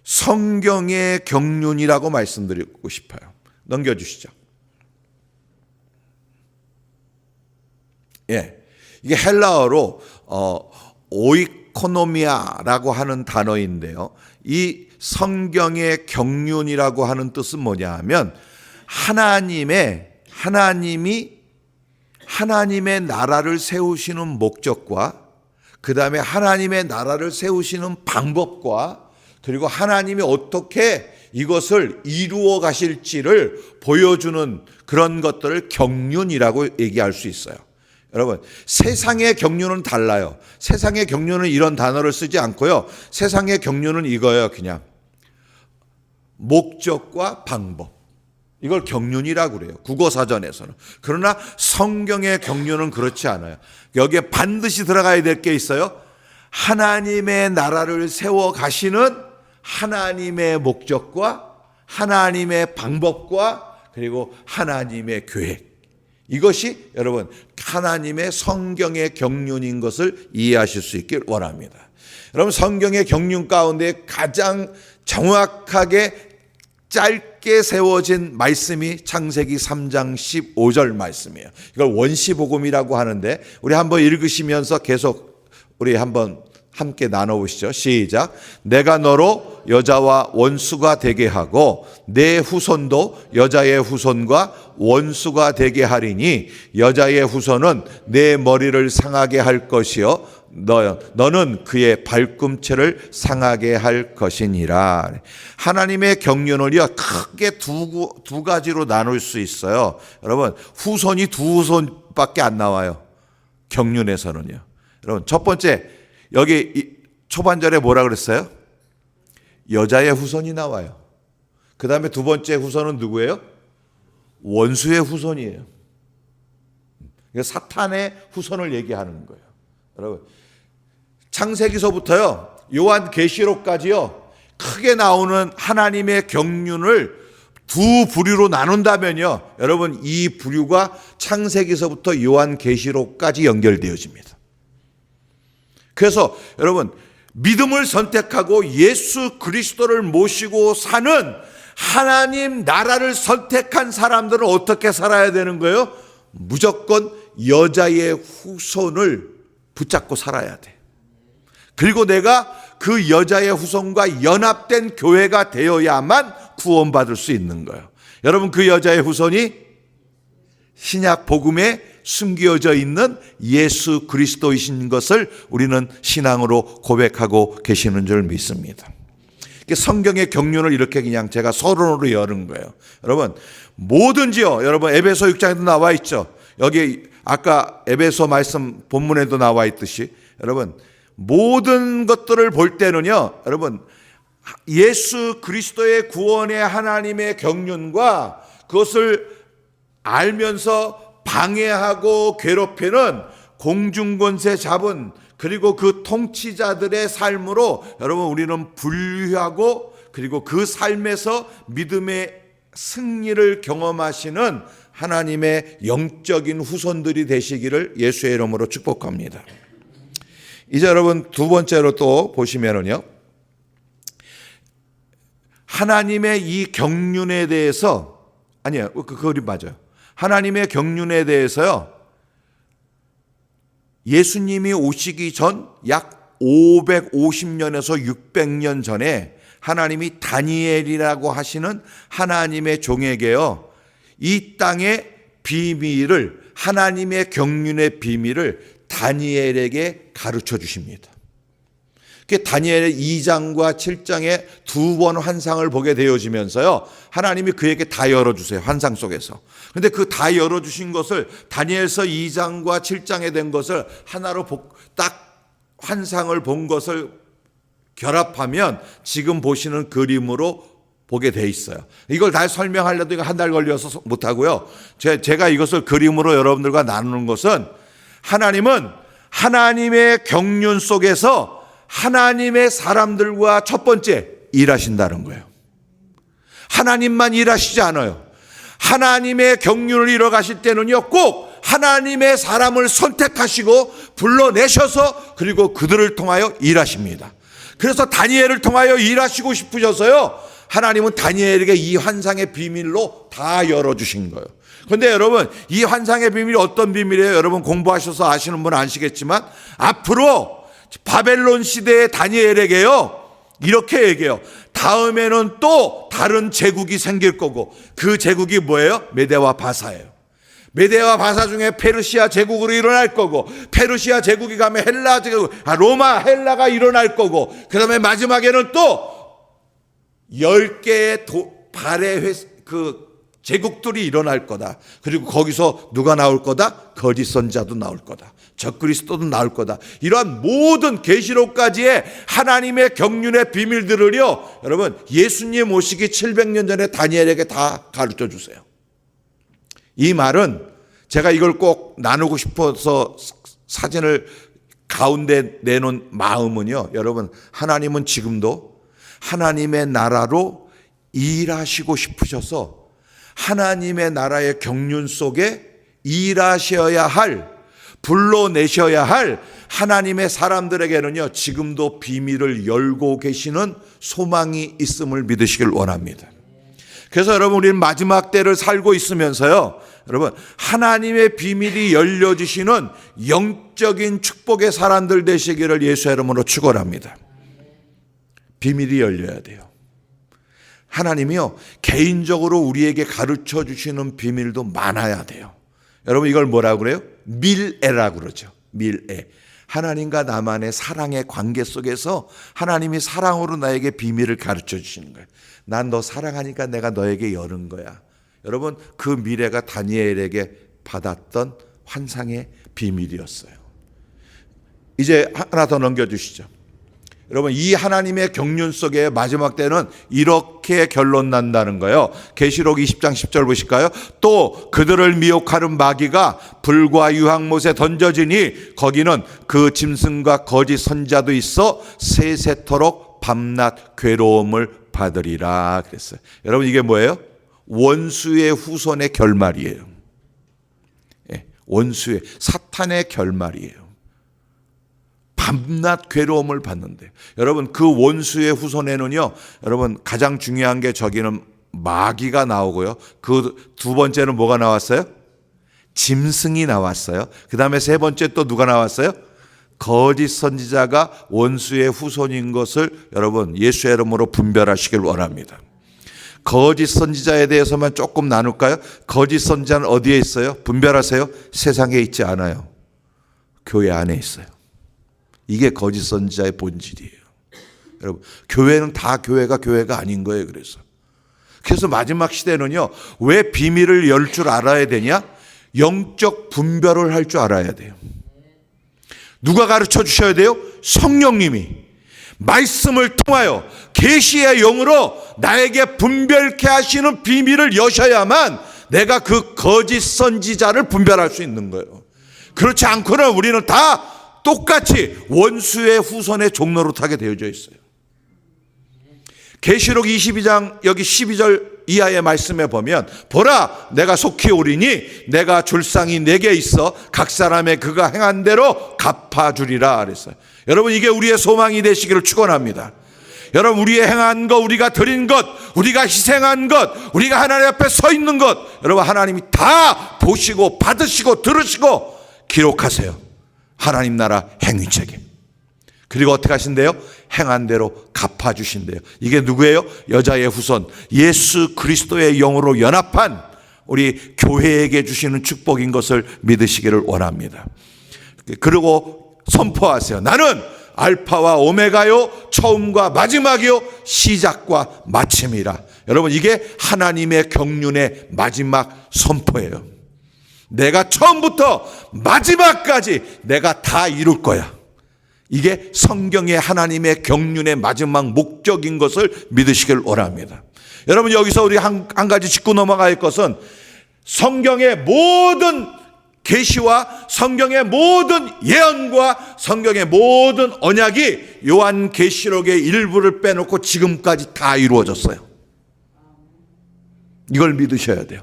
성경의 경륜이라고 말씀드리고 싶어요. 넘겨주시죠. 예, 이게 헬라어로 오이코노미아라고 하는 단어인데요. 이 성경의 경륜이라고 하는 뜻은 뭐냐 하면 하나님이 하나님의 나라를 세우시는 목적과 그 다음에 하나님의 나라를 세우시는 방법과 그리고 하나님이 어떻게 이것을 이루어 가실지를 보여주는 그런 것들을 경륜이라고 얘기할 수 있어요. 여러분, 세상의 경륜은 달라요. 세상의 경륜은 이런 단어를 쓰지 않고요. 세상의 경륜은 이거예요. 그냥 목적과 방법. 이걸 경륜이라고 그래요. 국어사전에서는. 그러나 성경의 경륜은 그렇지 않아요. 여기에 반드시 들어가야 될 게 있어요. 하나님의 나라를 세워 가시는 하나님의 목적과 하나님의 방법과 그리고 하나님의 계획. 이것이 여러분 하나님의 성경의 경륜인 것을 이해하실 수 있길 원합니다. 여러분, 성경의 경륜 가운데 가장 정확하게 짧게 세워진 말씀이 창세기 3장 15절 말씀이에요. 이걸 원시복음이라고 하는데 우리 한번 읽으시면서 계속 우리 한번 함께 나눠보시죠. 시작. 내가 너로 여자와 원수가 되게 하고 내 후손도 여자의 후손과 원수가 되게 하리니 여자의 후손은 내 머리를 상하게 할 것이요 너는 그의 발꿈치를 상하게 할 것이니라. 하나님의 경륜을요 크게 두 가지로 나눌 수 있어요. 여러분, 후손이 두 후손밖에 안 나와요. 경륜에서는요. 여러분, 첫 번째 여기 초반절에 뭐라 그랬어요? 여자의 후손이 나와요. 그 다음에 두 번째 후손은 누구예요? 원수의 후손이에요. 사탄의 후손을 얘기하는 거예요. 여러분, 창세기서부터요 요한계시록까지요 크게 나오는 하나님의 경륜을 두 부류로 나눈다면요, 여러분 이 부류가 창세기서부터 요한계시록까지 연결되어집니다. 그래서 여러분, 믿음을 선택하고 예수 그리스도를 모시고 사는 하나님 나라를 선택한 사람들은 어떻게 살아야 되는 거예요? 무조건 여자의 후손을 붙잡고 살아야 돼. 그리고 내가 그 여자의 후손과 연합된 교회가 되어야만 구원받을 수 있는 거예요. 여러분, 그 여자의 후손이 신약 복음에 숨겨져 있는 예수 그리스도이신 것을 우리는 신앙으로 고백하고 계시는 줄 믿습니다. 성경의 경륜을 이렇게 그냥 제가 서론으로 여는 거예요. 여러분, 뭐든지요, 여러분 에베소 6장에도 나와 있죠. 여기 아까 에베소 말씀 본문에도 나와 있듯이 여러분 모든 것들을 볼 때는요, 여러분 예수 그리스도의 구원의 하나님의 경륜과 그것을 알면서 방해하고 괴롭히는 공중권세 잡은 그리고 그 통치자들의 삶으로 여러분 우리는 분류하고 그리고 그 삶에서 믿음의 승리를 경험하시는 하나님의 영적인 후손들이 되시기를 예수의 이름으로 축복합니다. 이제 여러분 두 번째로 또 보시면은요, 하나님의 이 경륜에 대해서 아니에요, 그거리 맞아요. 하나님의 경륜에 대해서요, 예수님이 오시기 전 약 550년에서 600년 전에 하나님이 다니엘이라고 하시는 하나님의 종에게요, 이 땅의 비밀을, 하나님의 경륜의 비밀을 다니엘에게 가르쳐 주십니다. 다니엘의 2장과 7장에 두 번 환상을 보게 되어지면서요, 하나님이 그에게 다 열어주세요. 환상 속에서. 그런데 그 다 열어주신 것을 다니엘서 2장과 7장에 된 것을 하나로 딱 환상을 본 것을 결합하면 지금 보시는 그림으로 보게 돼 있어요. 이걸 다 설명하려도 이거 한 달 걸려서 못하고요. 제가 이것을 그림으로 여러분들과 나누는 것은 하나님은 하나님의 경륜 속에서 하나님의 사람들과 첫 번째 일하신다는 거예요. 하나님만 일하시지 않아요. 하나님의 경륜을 이뤄가실 때는요, 꼭 하나님의 사람을 선택하시고 불러내셔서 그리고 그들을 통하여 일하십니다. 그래서 다니엘을 통하여 일하시고 싶으셔서요, 하나님은 다니엘에게 이 환상의 비밀로 다 열어주신 거예요. 그런데 여러분, 이 환상의 비밀이 어떤 비밀이에요? 여러분 공부하셔서 아시는 분은 아시겠지만 앞으로 바벨론 시대의 다니엘에게요, 이렇게 얘기해요. 다음에는 또 다른 제국이 생길 거고 그 제국이 뭐예요? 메대와 바사예요. 메대와 바사 중에 페르시아 제국으로 일어날 거고, 페르시아 제국이 가면 헬라 제국, 로마 헬라가 일어날 거고, 그 다음에 마지막에는 또 10개의 발의 제국들이 일어날 거다. 그리고 거기서 누가 나올 거다? 거짓 선자도 나올 거다. 적그리스도도 나올 거다. 이러한 모든 계시록까지의 하나님의 경륜의 비밀들을요, 여러분 예수님 오시기 700년 전에 다니엘에게 다 가르쳐 주세요. 이 말은 제가 이걸 꼭 나누고 싶어서 사진을 가운데 내놓은 마음은요, 여러분 하나님은 지금도 하나님의 나라로 일하시고 싶으셔서 하나님의 나라의 경륜 속에 일하셔야 할, 불러내셔야 할 하나님의 사람들에게는요, 지금도 비밀을 열고 계시는 소망이 있음을 믿으시길 원합니다. 그래서 여러분, 우리는 마지막 때를 살고 있으면서요, 여러분 하나님의 비밀이 열려주시는 영적인 축복의 사람들 되시기를 예수의 이름으로 축원합니다. 비밀이 열려야 돼요. 하나님이요, 개인적으로 우리에게 가르쳐 주시는 비밀도 많아야 돼요. 여러분 이걸 뭐라고 그래요? 밀애라고 그러죠. 밀애. 하나님과 나만의 사랑의 관계 속에서 하나님이 사랑으로 나에게 비밀을 가르쳐 주시는 거예요. 난 너 사랑하니까 내가 너에게 여는 거야. 여러분 그 미래가 다니엘에게 받았던 환상의 비밀이었어요. 이제 하나 더 넘겨주시죠. 여러분 이 하나님의 경륜 속에 마지막 때는 이렇게 결론 난다는 거예요. 계시록 20장 10절 보실까요? 또 그들을 미혹하는 마귀가 불과 유황못에 던져지니 거기는 그 짐승과 거짓 선자도 있어 세세토록 밤낮 괴로움을 받으리라 그랬어요. 여러분 이게 뭐예요? 원수의 후손의 결말이에요. 원수의 사탄의 결말이에요. 밤낮 괴로움을 받는데, 여러분 그 원수의 후손에는요, 여러분 가장 중요한 게 저기는 마귀가 나오고요, 그 두 번째는 뭐가 나왔어요? 짐승이 나왔어요. 그 다음에 세 번째 또 누가 나왔어요? 거짓 선지자가 원수의 후손인 것을 여러분 예수의 이름으로 분별하시길 원합니다. 거짓 선지자에 대해서만 조금 나눌까요? 거짓 선지자는 어디에 있어요? 분별하세요. 세상에 있지 않아요. 교회 안에 있어요. 이게 거짓 선지자의 본질이에요. 여러분 교회는 다 교회가 아닌 거예요. 그래서 마지막 시대는요, 왜 비밀을 열 줄 알아야 되냐? 영적 분별을 할 줄 알아야 돼요. 누가 가르쳐 주셔야 돼요? 성령님이 말씀을 통하여 계시의 영으로 나에게 분별케 하시는 비밀을 여셔야만 내가 그 거짓 선지자를 분별할 수 있는 거예요. 그렇지 않고는 우리는 다 똑같이 원수의 후손의 종로로 타게 되어져 있어요. 계시록 22장 여기 12절 이하의 말씀에 보면, 보라 내가 속히 오리니 내가 줄 상이 내게 있어 각 사람의 그가 행한 대로 갚아주리라 그랬어요. 여러분 이게 우리의 소망이 되시기를 축원합니다. 여러분 우리의 행한 것, 우리가 드린 것, 우리가 희생한 것, 우리가 하나님 앞에 서 있는 것, 여러분 하나님이 다 보시고 받으시고 들으시고 기록하세요. 하나님 나라 행위책임. 그리고 어떻게 하신대요? 행한 대로 갚아주신대요. 이게 누구예요? 여자의 후손 예수 그리스도의 영으로 연합한 우리 교회에게 주시는 축복인 것을 믿으시기를 원합니다. 그리고 선포하세요. 나는 알파와 오메가요, 처음과 마지막이요, 시작과 마침이라. 여러분 이게 하나님의 경륜의 마지막 선포예요. 내가 처음부터 마지막까지 내가 다 이룰 거야. 이게 성경의 하나님의 경륜의 마지막 목적인 것을 믿으시길 원합니다. 여러분 여기서 우리 한 가지 짚고 넘어갈 것은 성경의 모든 계시와 성경의 모든 예언과 성경의 모든 언약이 요한계시록의 일부를 빼놓고 지금까지 다 이루어졌어요. 이걸 믿으셔야 돼요.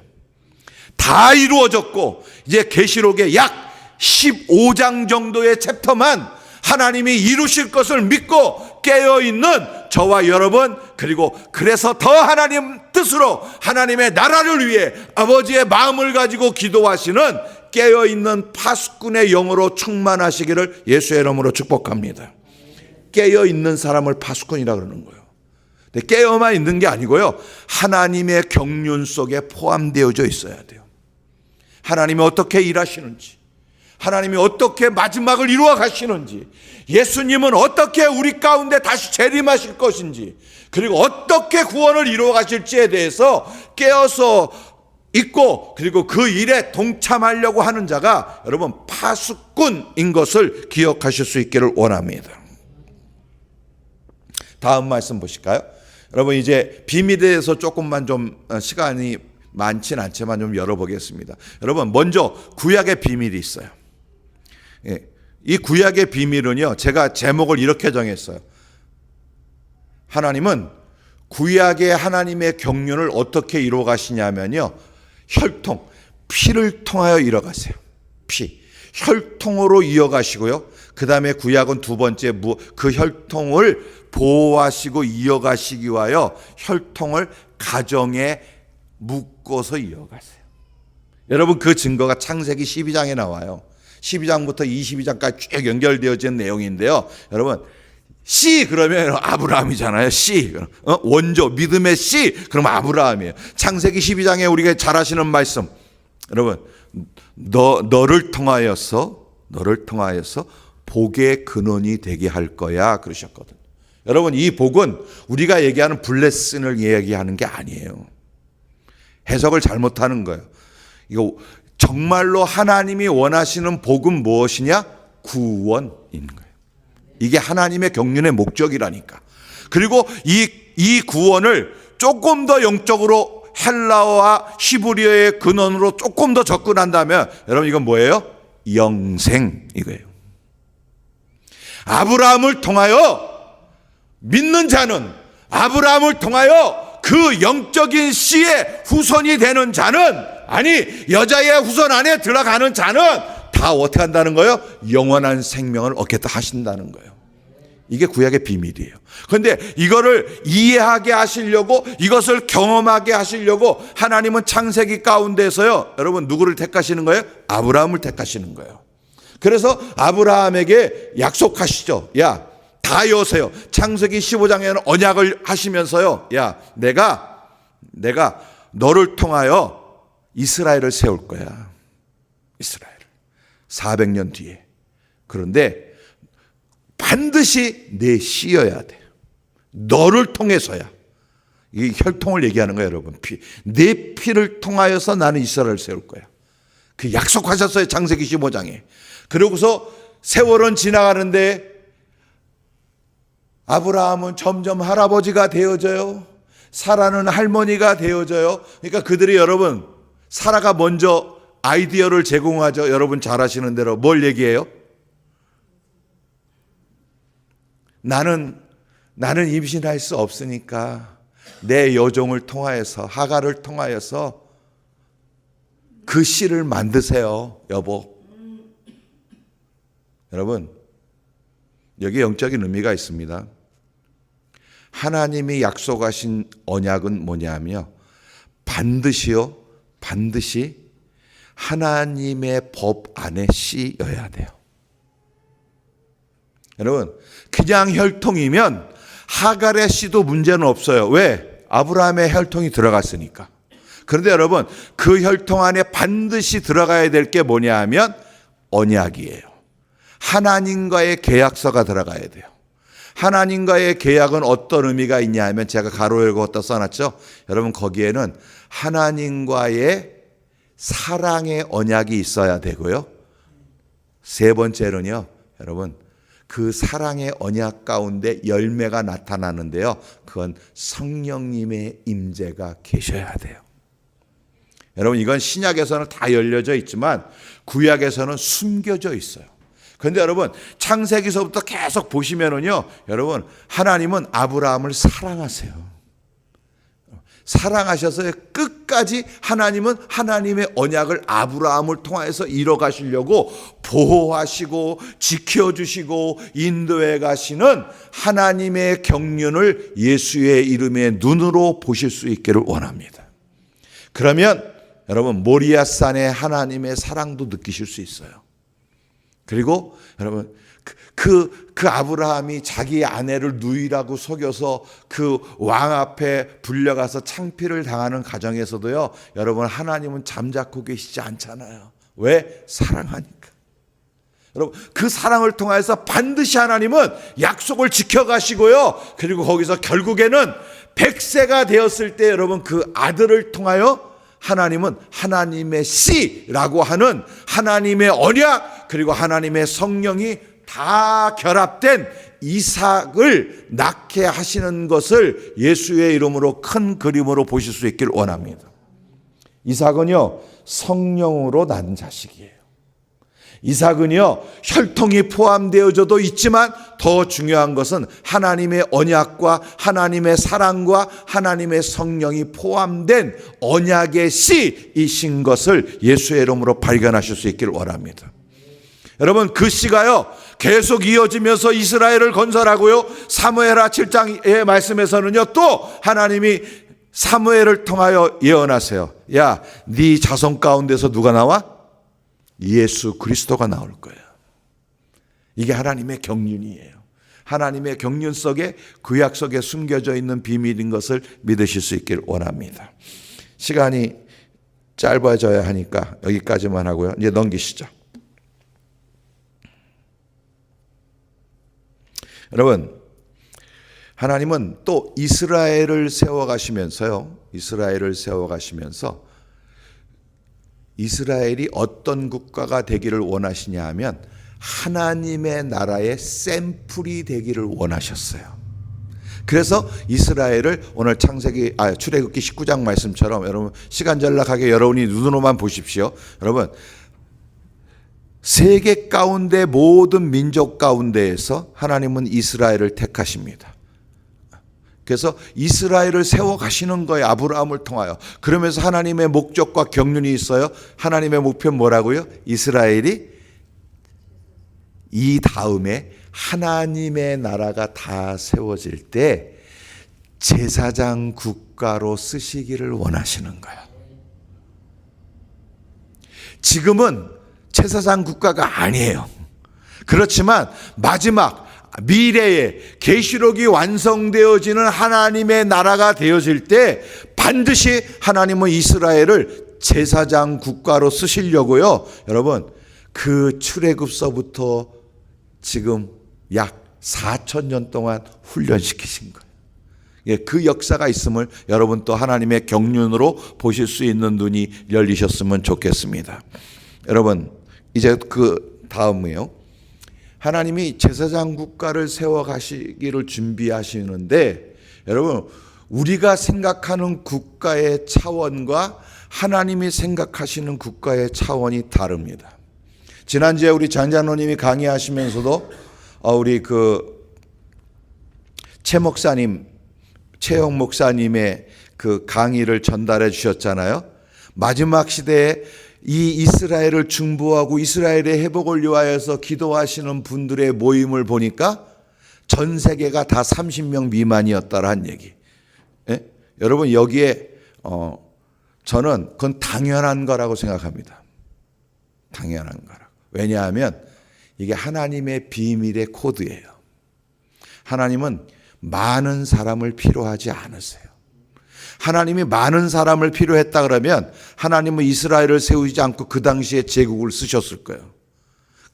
다 이루어졌고 이제 계시록의 약 15장 정도의 챕터만 하나님이 이루실 것을 믿고 깨어있는 저와 여러분, 그리고 그래서 더 하나님 뜻으로 하나님의 나라를 위해 아버지의 마음을 가지고 기도하시는 깨어있는 파수꾼의 영으로 충만하시기를 예수의 이름으로 축복합니다. 깨어있는 사람을 파수꾼이라고 그러는 거예요. 근데 깨어만 있는 게 아니고요, 하나님의 경륜 속에 포함되어져 있어야 돼요. 하나님이 어떻게 일하시는지, 하나님이 어떻게 마지막을 이루어 가시는지, 예수님은 어떻게 우리 가운데 다시 재림하실 것인지, 그리고 어떻게 구원을 이루어 가실지에 대해서 깨어서 있고 그리고 그 일에 동참하려고 하는 자가 여러분 파수꾼인 것을 기억하실 수 있기를 원합니다. 다음 말씀 보실까요? 여러분 이제 비밀에 대해서 조금만 좀 시간이 많진 않지만 좀 열어보겠습니다. 여러분 먼저 구약의 비밀이 있어요. 이 구약의 비밀은요, 제가 제목을 이렇게 정했어요. 하나님은 구약의 하나님의 경륜을 어떻게 이루어 가시냐면요, 혈통, 피를 통하여 이뤄가세요. 피, 혈통으로 이어가시고요. 그 다음에 구약은 두 번째 그 혈통을 보호하시고 이어가시기 위하여 혈통을 가정에 묶어서 이어가세요. 여러분 그 증거가 창세기 12장에 나와요. 12장부터 22장까지 쭉 연결되어진 내용인데요. 여러분 씨 그러면 아브라함이잖아요. 씨 원조 믿음의 씨 그러면 아브라함이에요. 창세기 12장에 우리가 잘 아시는 말씀, 여러분 너를 통하여서 복의 근원이 되게 할 거야 그러셨거든요. 여러분 이 복은 우리가 얘기하는 블레싱을 얘기하는 게 아니에요. 해석을 잘못하는 거예요. 이거 정말로 하나님이 원하시는 복은 무엇이냐? 구원인 거예요. 이게 하나님의 경륜의 목적이라니까. 그리고 이 구원을 조금 더 영적으로 헬라어와 히브리어의 근원으로 조금 더 접근한다면 여러분 이건 뭐예요? 영생 이거예요. 아브라함을 통하여 믿는 자는, 아브라함을 통하여 그 영적인 씨의 후손이 되는 자는, 아니 여자의 후손 안에 들어가는 자는 다 어떻게 한다는 거예요? 영원한 생명을 얻겠다 하신다는 거예요. 이게 구약의 비밀이에요. 그런데 이거를 이해하게 하시려고, 이것을 경험하게 하시려고 하나님은 창세기 가운데서요, 여러분 누구를 택하시는 거예요? 아브라함을 택하시는 거예요. 그래서 아브라함에게 약속하시죠. 야, 다 여세요. 창세기 15장에는 언약을 하시면서요, 야, 내가 너를 통하여 이스라엘을 세울 거야. 이스라엘 400년 뒤에. 그런데 반드시 내 씨여야 돼. 너를 통해서야. 이 혈통을 얘기하는 거예요, 여러분. 내 피를 통하여서 나는 이스라엘을 세울 거야. 그 약속하셨어요, 창세기 15장에. 그러고서 세월은 지나가는데 아브라함은 점점 할아버지가 되어져요. 사라는 할머니가 되어져요. 그러니까 그들이, 여러분, 사라가 먼저 아이디어를 제공하죠. 여러분 잘 아시는 대로 뭘 얘기해요? 나는 임신할 수 없으니까 내 여종을 통하여서, 하갈을 통하여서 그 씨를 만드세요, 여보. 여러분, 여기 영적인 의미가 있습니다. 하나님이 약속하신 언약은 뭐냐면요, 반드시 하나님의 법 안에 씨여야 돼요. 여러분, 그냥 혈통이면 하갈의 씨도 문제는 없어요. 왜? 아브라함의 혈통이 들어갔으니까. 그런데 여러분, 그 혈통 안에 반드시 들어가야 될 게 뭐냐 하면 언약이에요. 하나님과의 계약서가 들어가야 돼요. 하나님과의 계약은 어떤 의미가 있냐 하면, 제가 가로 열고 걷다 써놨죠. 여러분 거기에는 하나님과의 사랑의 언약이 있어야 되고요. 세 번째는요, 여러분 그 사랑의 언약 가운데 열매가 나타나는데요, 그건 성령님의 임재가 계셔야 돼요. 여러분 이건 신약에서는 다 열려져 있지만 구약에서는 숨겨져 있어요. 그런데 여러분 창세기서부터 계속 보시면은요, 여러분 하나님은 아브라함을 사랑하세요. 사랑하셔서 끝까지 하나님은 하나님의 언약을 아브라함을 통해서 이뤄가시려고 보호하시고 지켜주시고 인도해 가시는 하나님의 경륜을 예수의 이름의 눈으로 보실 수 있기를 원합니다. 그러면 여러분 모리아산의 하나님의 사랑도 느끼실 수 있어요. 그리고 여러분 그 아브라함이 자기 아내를 누이라고 속여서 그 왕 앞에 불려가서 창피를 당하는 가정에서도요, 여러분 하나님은 잠자코 계시지 않잖아요. 왜? 사랑하니까. 여러분 그 사랑을 통해서 반드시 하나님은 약속을 지켜가시고요, 그리고 거기서 결국에는 100세가 되었을 때 여러분 그 아들을 통하여 하나님은 하나님의 씨라고 하는 하나님의 언약 그리고 하나님의 성령이 다 결합된 이삭을 낳게 하시는 것을 예수의 이름으로 큰 그림으로 보실 수 있길 원합니다. 이삭은요, 성령으로 난 자식이에요. 이삭은요, 혈통이 포함되어져도 있지만 더 중요한 것은 하나님의 언약과 하나님의 사랑과 하나님의 성령이 포함된 언약의 씨이신 것을 예수의 이름으로 발견하실 수 있길 원합니다. 여러분, 그 씨가요 계속 이어지면서 이스라엘을 건설하고요, 사무엘하 7장의 말씀에서는요 또 하나님이 사무엘을 통하여 예언하세요. 야, 네 자손 가운데서 누가 나와? 예수 그리스도가 나올 거예요. 이게 하나님의 경륜이에요. 하나님의 경륜 속에, 구약 속에 숨겨져 있는 비밀인 것을 믿으실 수 있길 원합니다. 시간이 짧아져야 하니까 여기까지만 하고요. 이제 넘기시죠. 여러분, 하나님은 또 이스라엘을 세워가시면서요, 이스라엘이 어떤 국가가 되기를 원하시냐 하면 하나님의 나라의 샘플이 되기를 원하셨어요. 그래서 이스라엘을 오늘 출애굽기 19장 말씀처럼, 여러분 시간 전락하게 여러분이 눈으로만 보십시오. 여러분, 세계 가운데 모든 민족 가운데에서 하나님은 이스라엘을 택하십니다. 그래서 이스라엘을 세워가시는 거예요. 아브라함을 통하여. 그러면서 하나님의 목적과 경륜이 있어요. 하나님의 목표는 뭐라고요? 이스라엘이 이 다음에 하나님의 나라가 다 세워질 때 제사장 국가로 쓰시기를 원하시는 거예요. 지금은 제사장 국가가 아니에요. 그렇지만 마지막 미래에 계시록이 완성되어지는 하나님의 나라가 되어질 때 반드시 하나님은 이스라엘을 제사장 국가로 쓰시려고요. 여러분, 그 출애굽서부터 지금 약 4,000년 동안 훈련시키신 거예요. 예, 그 역사가 있음을 여러분 또 하나님의 경륜으로 보실 수 있는 눈이 열리셨으면 좋겠습니다. 여러분, 이제 그 다음이요. 하나님이 제사장 국가를 세워 가시기를 준비하시는데, 여러분, 우리가 생각하는 국가의 차원과 하나님이 생각하시는 국가의 차원이 다릅니다. 지난주에 우리 장장로님이 강의하시면서도 우리 최영 목사님의 그 강의를 전달해 주셨잖아요. 마지막 시대에 이 이스라엘을 중보하고 이스라엘의 회복을 위하여서 기도하시는 분들의 모임을 보니까 전 세계가 다 30명 미만이었다라는 얘기. 예? 여러분, 여기에 저는 그건 당연한 거라고 생각합니다. 당연한 거라고. 왜냐하면 이게 하나님의 비밀의 코드예요. 하나님은 많은 사람을 필요하지 않으세요. 하나님이 많은 사람을 필요했다 그러면 하나님은 이스라엘을 세우지 않고 그 당시에 제국을 쓰셨을 거예요.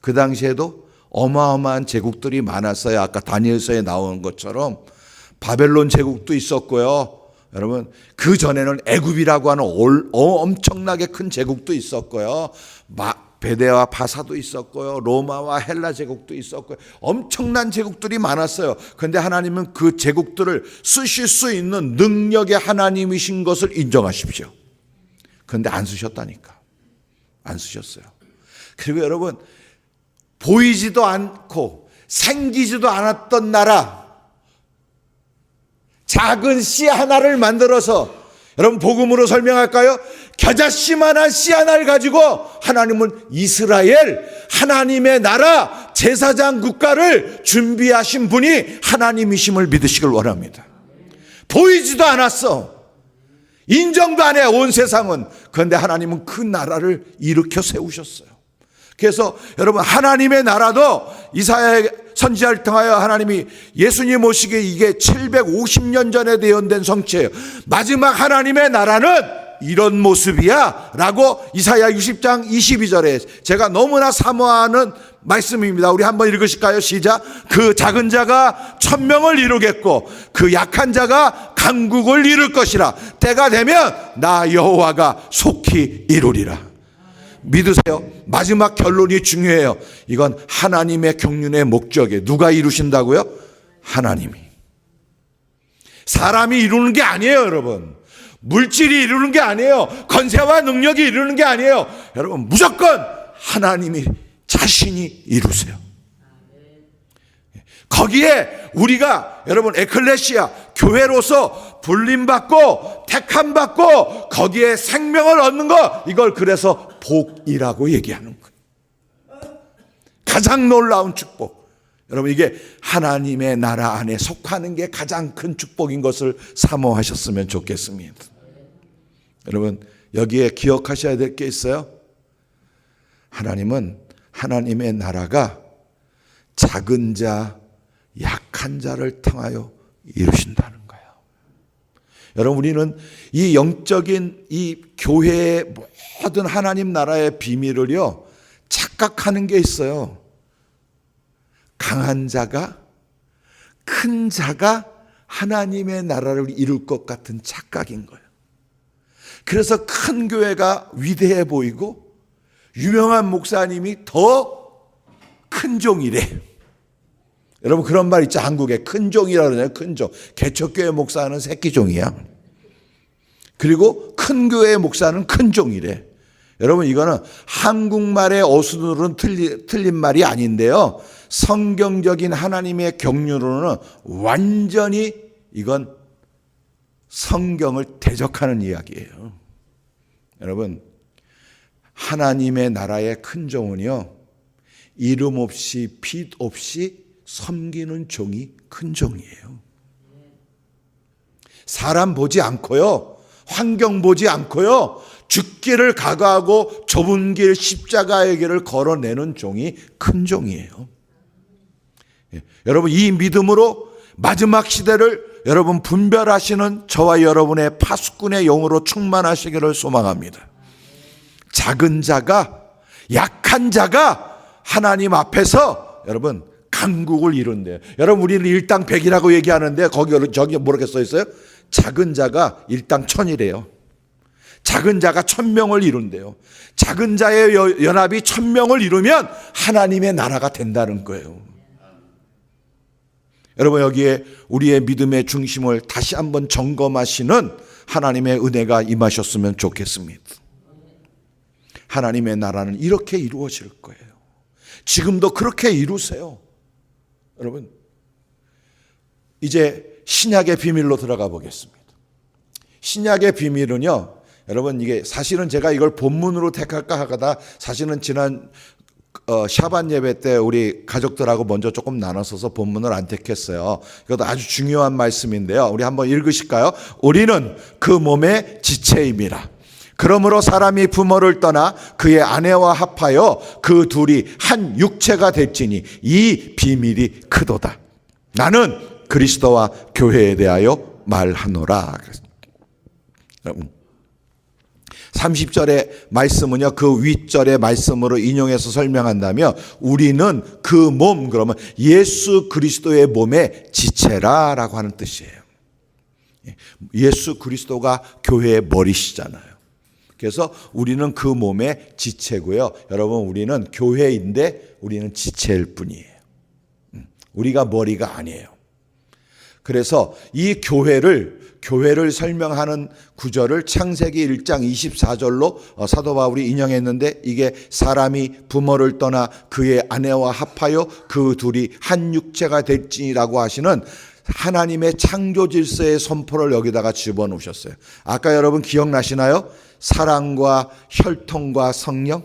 그 당시에도 어마어마한 제국들이 많았어요. 아까 다니엘서에 나오는 것처럼 바벨론 제국도 있었고요. 여러분, 그 전에는 애굽이라고 하는 엄청나게 큰 제국도 있었고요. 베데와 바사도 있었고요. 로마와 헬라 제국도 있었고요. 엄청난 제국들이 많았어요. 그런데 하나님은 그 제국들을 쓰실 수 있는 능력의 하나님이신 것을 인정하십시오. 그런데 안 쓰셨다니까. 안 쓰셨어요. 그리고 여러분, 보이지도 않고 생기지도 않았던 나라, 작은 씨 하나를 만들어서, 여러분 복음으로 설명할까요? 겨자씨만한 씨 하나를 가지고 하나님은 이스라엘, 하나님의 나라, 제사장 국가를 준비하신 분이 하나님이심을 믿으시길 원합니다. 보이지도 않았어. 인정도 안 해, 온 세상은. 그런데 하나님은 그 나라를 일으켜 세우셨어요. 그래서 여러분, 하나님의 나라도 이사야 선지자를 통하여 하나님이 예수님 오시기에 이게 750년 전에 예언된 성취예요. 마지막 하나님의 나라는 이런 모습이야 라고 이사야 60장 22절에 제가 너무나 사모하는 말씀입니다. 우리 한번 읽으실까요? 시작. 그 작은 자가 천명을 이루겠고 그 약한 자가 강국을 이룰 것이라. 때가 되면 나 여호와가 속히 이루리라. 믿으세요. 마지막 결론이 중요해요. 이건 하나님의 경륜의 목적이에요. 누가 이루신다고요? 하나님이. 사람이 이루는 게 아니에요, 여러분. 물질이 이루는 게 아니에요. 권세와 능력이 이루는 게 아니에요. 여러분, 무조건 하나님이 자신이 이루세요. 거기에 우리가 여러분 에클레시아 교회로서 불림받고 택함받고 거기에 생명을 얻는 것, 이걸 그래서 복이라고 얘기하는 거예요. 가장 놀라운 축복. 여러분, 이게 하나님의 나라 안에 속하는 게 가장 큰 축복인 것을 사모하셨으면 좋겠습니다. 여러분, 여기에 기억하셔야 될 게 있어요. 하나님은, 하나님의 나라가 작은 자, 약한 자를 통하여 이루신다는 거예요. 여러분, 우리는 이 영적인 이 교회의 모든 하나님 나라의 비밀을요, 착각하는 게 있어요. 강한 자가, 큰 자가 하나님의 나라를 이룰 것 같은 착각인 거예요. 그래서 큰 교회가 위대해 보이고 유명한 목사님이 더 큰 종이래. 여러분, 그런 말 있죠. 한국에 큰 종이라고 그러잖아요. 큰 종. 개척교회 목사는 새끼 종이야. 그리고 큰 교회 목사는 큰 종이래. 여러분, 이거는 한국말의 어순으로는 틀린 말이 아닌데요. 성경적인 하나님의 경륜으로는 완전히 이건 성경을 대적하는 이야기예요. 여러분, 하나님의 나라의 큰 종은요, 이름 없이 빛 없이 섬기는 종이 큰 종이에요. 사람 보지 않고요, 환경 보지 않고요, 죽기를 각오하고 좁은 길, 십자가의 길을 걸어내는 종이 큰 종이에요. 여러분, 이 믿음으로 마지막 시대를 여러분 분별하시는 저와 여러분의 파수꾼의 영으로 충만하시기를 소망합니다. 작은 자가, 약한 자가 하나님 앞에서 여러분 강국을 이룬대요. 여러분, 우리는 일당백이라고 얘기하는데 저기 뭐라고 써 있어요? 작은 자가 일당천이래요. 작은 자가 1000명을 이룬대요. 작은 자의 연합이 1000명을 이루면 하나님의 나라가 된다는 거예요. 여러분, 여기에 우리의 믿음의 중심을 다시 한번 점검하시는 하나님의 은혜가 임하셨으면 좋겠습니다. 하나님의 나라는 이렇게 이루어질 거예요. 지금도 그렇게 이루세요. 여러분, 이제 신약의 비밀로 들어가 보겠습니다. 신약의 비밀은요, 여러분, 이게 사실은 제가 이걸 본문으로 택할까 하다가 사실은 지난 샤반 예배 때 우리 가족들하고 먼저 조금 나눠서서 본문을 안 택했어요. 이것도 아주 중요한 말씀인데요. 우리 한번 읽으실까요? 우리는 그 몸의 지체임이라. 그러므로 사람이 부모를 떠나 그의 아내와 합하여 그 둘이 한 육체가 될지니 이 비밀이 크도다. 나는 그리스도와 교회에 대하여 말하노라. 30절의 말씀은요, 그 윗절의 말씀으로 인용해서 설명한다면 우리는 그 몸, 그러면 예수 그리스도의 몸의 지체라라고 하는 뜻이에요. 예수 그리스도가 교회의 머리시잖아요. 그래서 우리는 그 몸의 지체고요. 여러분, 우리는 교회인데 우리는 지체일 뿐이에요. 우리가 머리가 아니에요. 그래서 이 교회를 설명하는 구절을 창세기 1장 24절로 사도 바울이 인용했는데, 이게 사람이 부모를 떠나 그의 아내와 합하여 그 둘이 한 육체가 될지라고 하시는 하나님의 창조 질서의 선포를 여기다가 집어넣으셨어요. 아까 여러분 기억나시나요? 사랑과 혈통과 성령.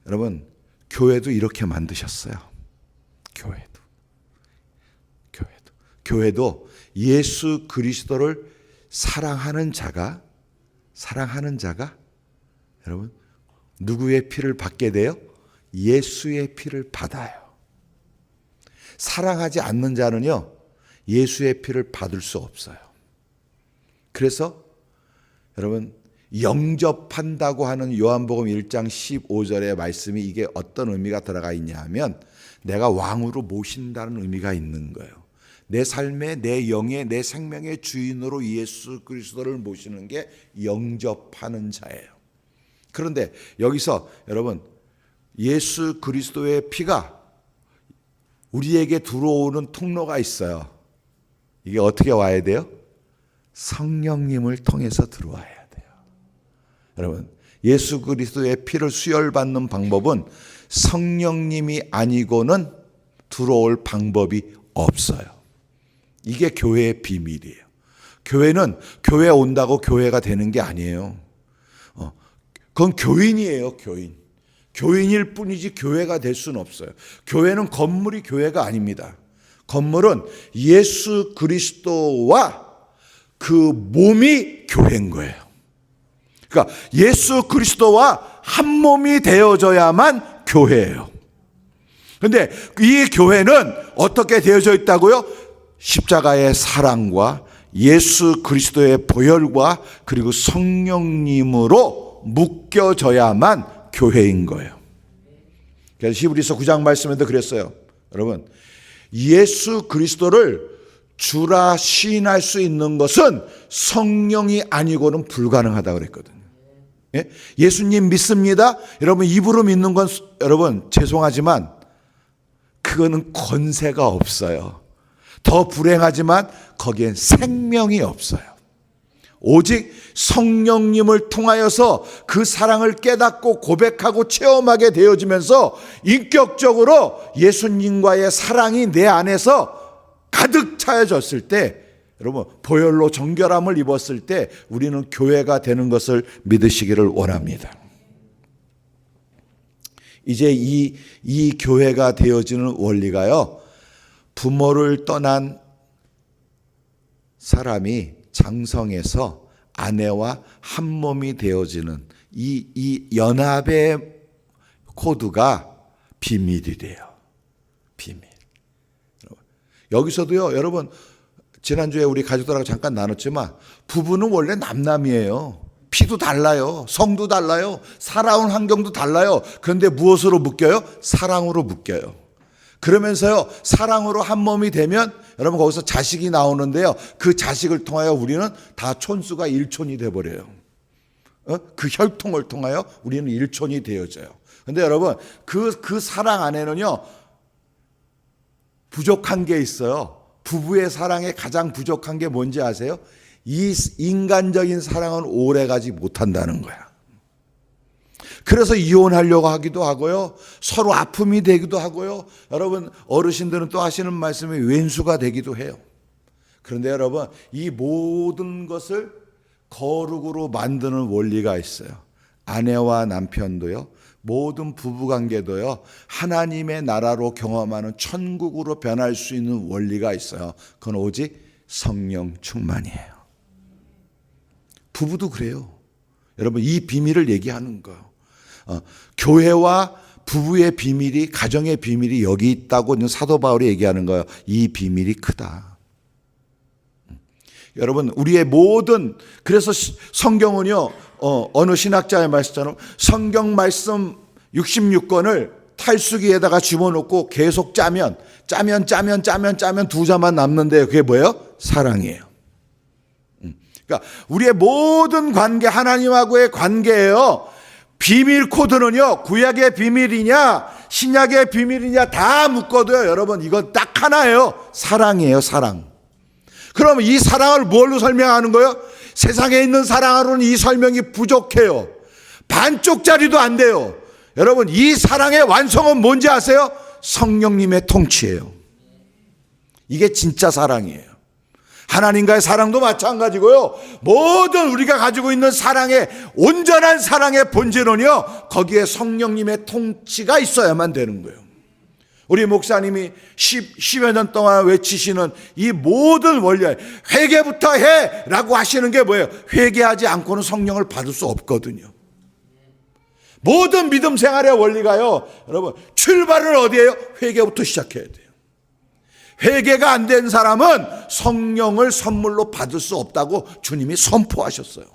여러분, 교회도 이렇게 만드셨어요. 교회도 예수 그리스도를 사랑하는 자가 여러분 누구의 피를 받게 돼요? 예수의 피를 받아요. 사랑하지 않는 자는요, 예수의 피를 받을 수 없어요. 그래서 여러분, 영접한다고 하는 요한복음 1장 15절의 말씀이 이게 어떤 의미가 들어가 있냐 하면 내가 왕으로 모신다는 의미가 있는 거예요. 내 삶의, 내 영의, 내 생명의 주인으로 예수 그리스도를 모시는 게 영접하는 자예요. 그런데 여기서 여러분, 예수 그리스도의 피가 우리에게 들어오는 통로가 있어요. 이게 어떻게 와야 돼요? 성령님을 통해서 들어와야 돼요. 여러분, 예수 그리스도의 피를 수혈받는 방법은 성령님이 아니고는 들어올 방법이 없어요. 이게 교회의 비밀이에요. 교회는 교회 온다고 교회가 되는 게 아니에요. 그건 교인이에요, 교인. 교인일 뿐이지 교회가 될 수는 없어요. 교회는 건물이 교회가 아닙니다. 건물은 예수 그리스도와 그 몸이 교회인 거예요. 그러니까 예수 그리스도와 한 몸이 되어져야만 교회예요. 그런데 이 교회는 어떻게 되어져 있다고요? 십자가의 사랑과 예수 그리스도의 보혈과 그리고 성령님으로 묶여져야만 교회인 거예요. 그래서 히브리서 9장 말씀에도 그랬어요. 여러분, 예수 그리스도를 주라 시인할 수 있는 것은 성령이 아니고는 불가능하다고 그랬거든요. 예? 예수님 믿습니다. 여러분 입으로 믿는 건 여러분 죄송하지만 그거는 권세가 없어요. 더 불행하지만 거기엔 생명이 없어요. 오직 성령님을 통하여서 그 사랑을 깨닫고 고백하고 체험하게 되어지면서 인격적으로 예수님과의 사랑이 내 안에서 가득 차여졌을 때, 여러분 보혈로 정결함을 입었을 때 우리는 교회가 되는 것을 믿으시기를 원합니다. 이제 이 교회가 되어지는 원리가요, 부모를 떠난 사람이 장성해서 아내와 한 몸이 되어지는 이 연합의 코드가 비밀이래요. 비밀. 여기서도요, 여러분 지난주에 우리 가족들하고 잠깐 나눴지만 부부는 원래 남남이에요. 피도 달라요. 성도 달라요. 살아온 환경도 달라요. 그런데 무엇으로 묶여요? 사랑으로 묶여요. 그러면서요, 사랑으로 한 몸이 되면 여러분 거기서 자식이 나오는데요, 그 자식을 통하여 우리는 다 촌수가 일촌이 돼버려요. 그 혈통을 통하여 우리는 일촌이 되어져요. 그런데 여러분 그 사랑 안에는요 부족한 게 있어요. 부부의 사랑에 가장 부족한 게 뭔지 아세요? 이 인간적인 사랑은 오래가지 못한다는 거야. 그래서 이혼하려고 하기도 하고요, 서로 아픔이 되기도 하고요, 여러분 어르신들은 또 하시는 말씀이 왼수가 되기도 해요. 그런데 여러분 이 모든 것을 거룩으로 만드는 원리가 있어요. 아내와 남편도요, 모든 부부관계도요, 하나님의 나라로 경험하는 천국으로 변할 수 있는 원리가 있어요. 그건 오직 성령 충만이에요. 부부도 그래요. 여러분 이 비밀을 얘기하는 거예요. 교회와 부부의 비밀이, 가정의 비밀이 여기 있다고 사도 바울이 얘기하는 거예요. 이 비밀이 크다. 여러분 우리의 모든, 그래서 성경은요, 어느 신학자의 말씀처럼 성경 말씀 66권을 탈수기에다가 집어넣고 계속 짜면 두 자만 남는데 그게 뭐예요? 사랑이에요. 그러니까 우리의 모든 관계, 하나님하고의 관계예요. 비밀 코드는요, 구약의 비밀이냐 신약의 비밀이냐 다 묶어도요, 여러분 이건 딱 하나예요. 사랑이에요. 사랑. 그럼 이 사랑을 뭘로 설명하는 거예요? 세상에 있는 사랑으로는 이 설명이 부족해요. 반쪽짜리도 안 돼요. 여러분 이 사랑의 완성은 뭔지 아세요? 성령님의 통치예요. 이게 진짜 사랑이에요. 하나님과의 사랑도 마찬가지고요, 모든 우리가 가지고 있는 사랑의, 온전한 사랑의 본질은요, 거기에 성령님의 통치가 있어야만 되는 거예요. 우리 목사님이 10여 년 동안 외치시는 이 모든 원리, 회개부터 해라고 하시는 게 뭐예요? 회개하지 않고는 성령을 받을 수 없거든요. 모든 믿음 생활의 원리가요, 여러분 출발은 어디예요? 회개부터 시작해야 돼요. 회개가 안 된 사람은 성령을 선물로 받을 수 없다고 주님이 선포하셨어요.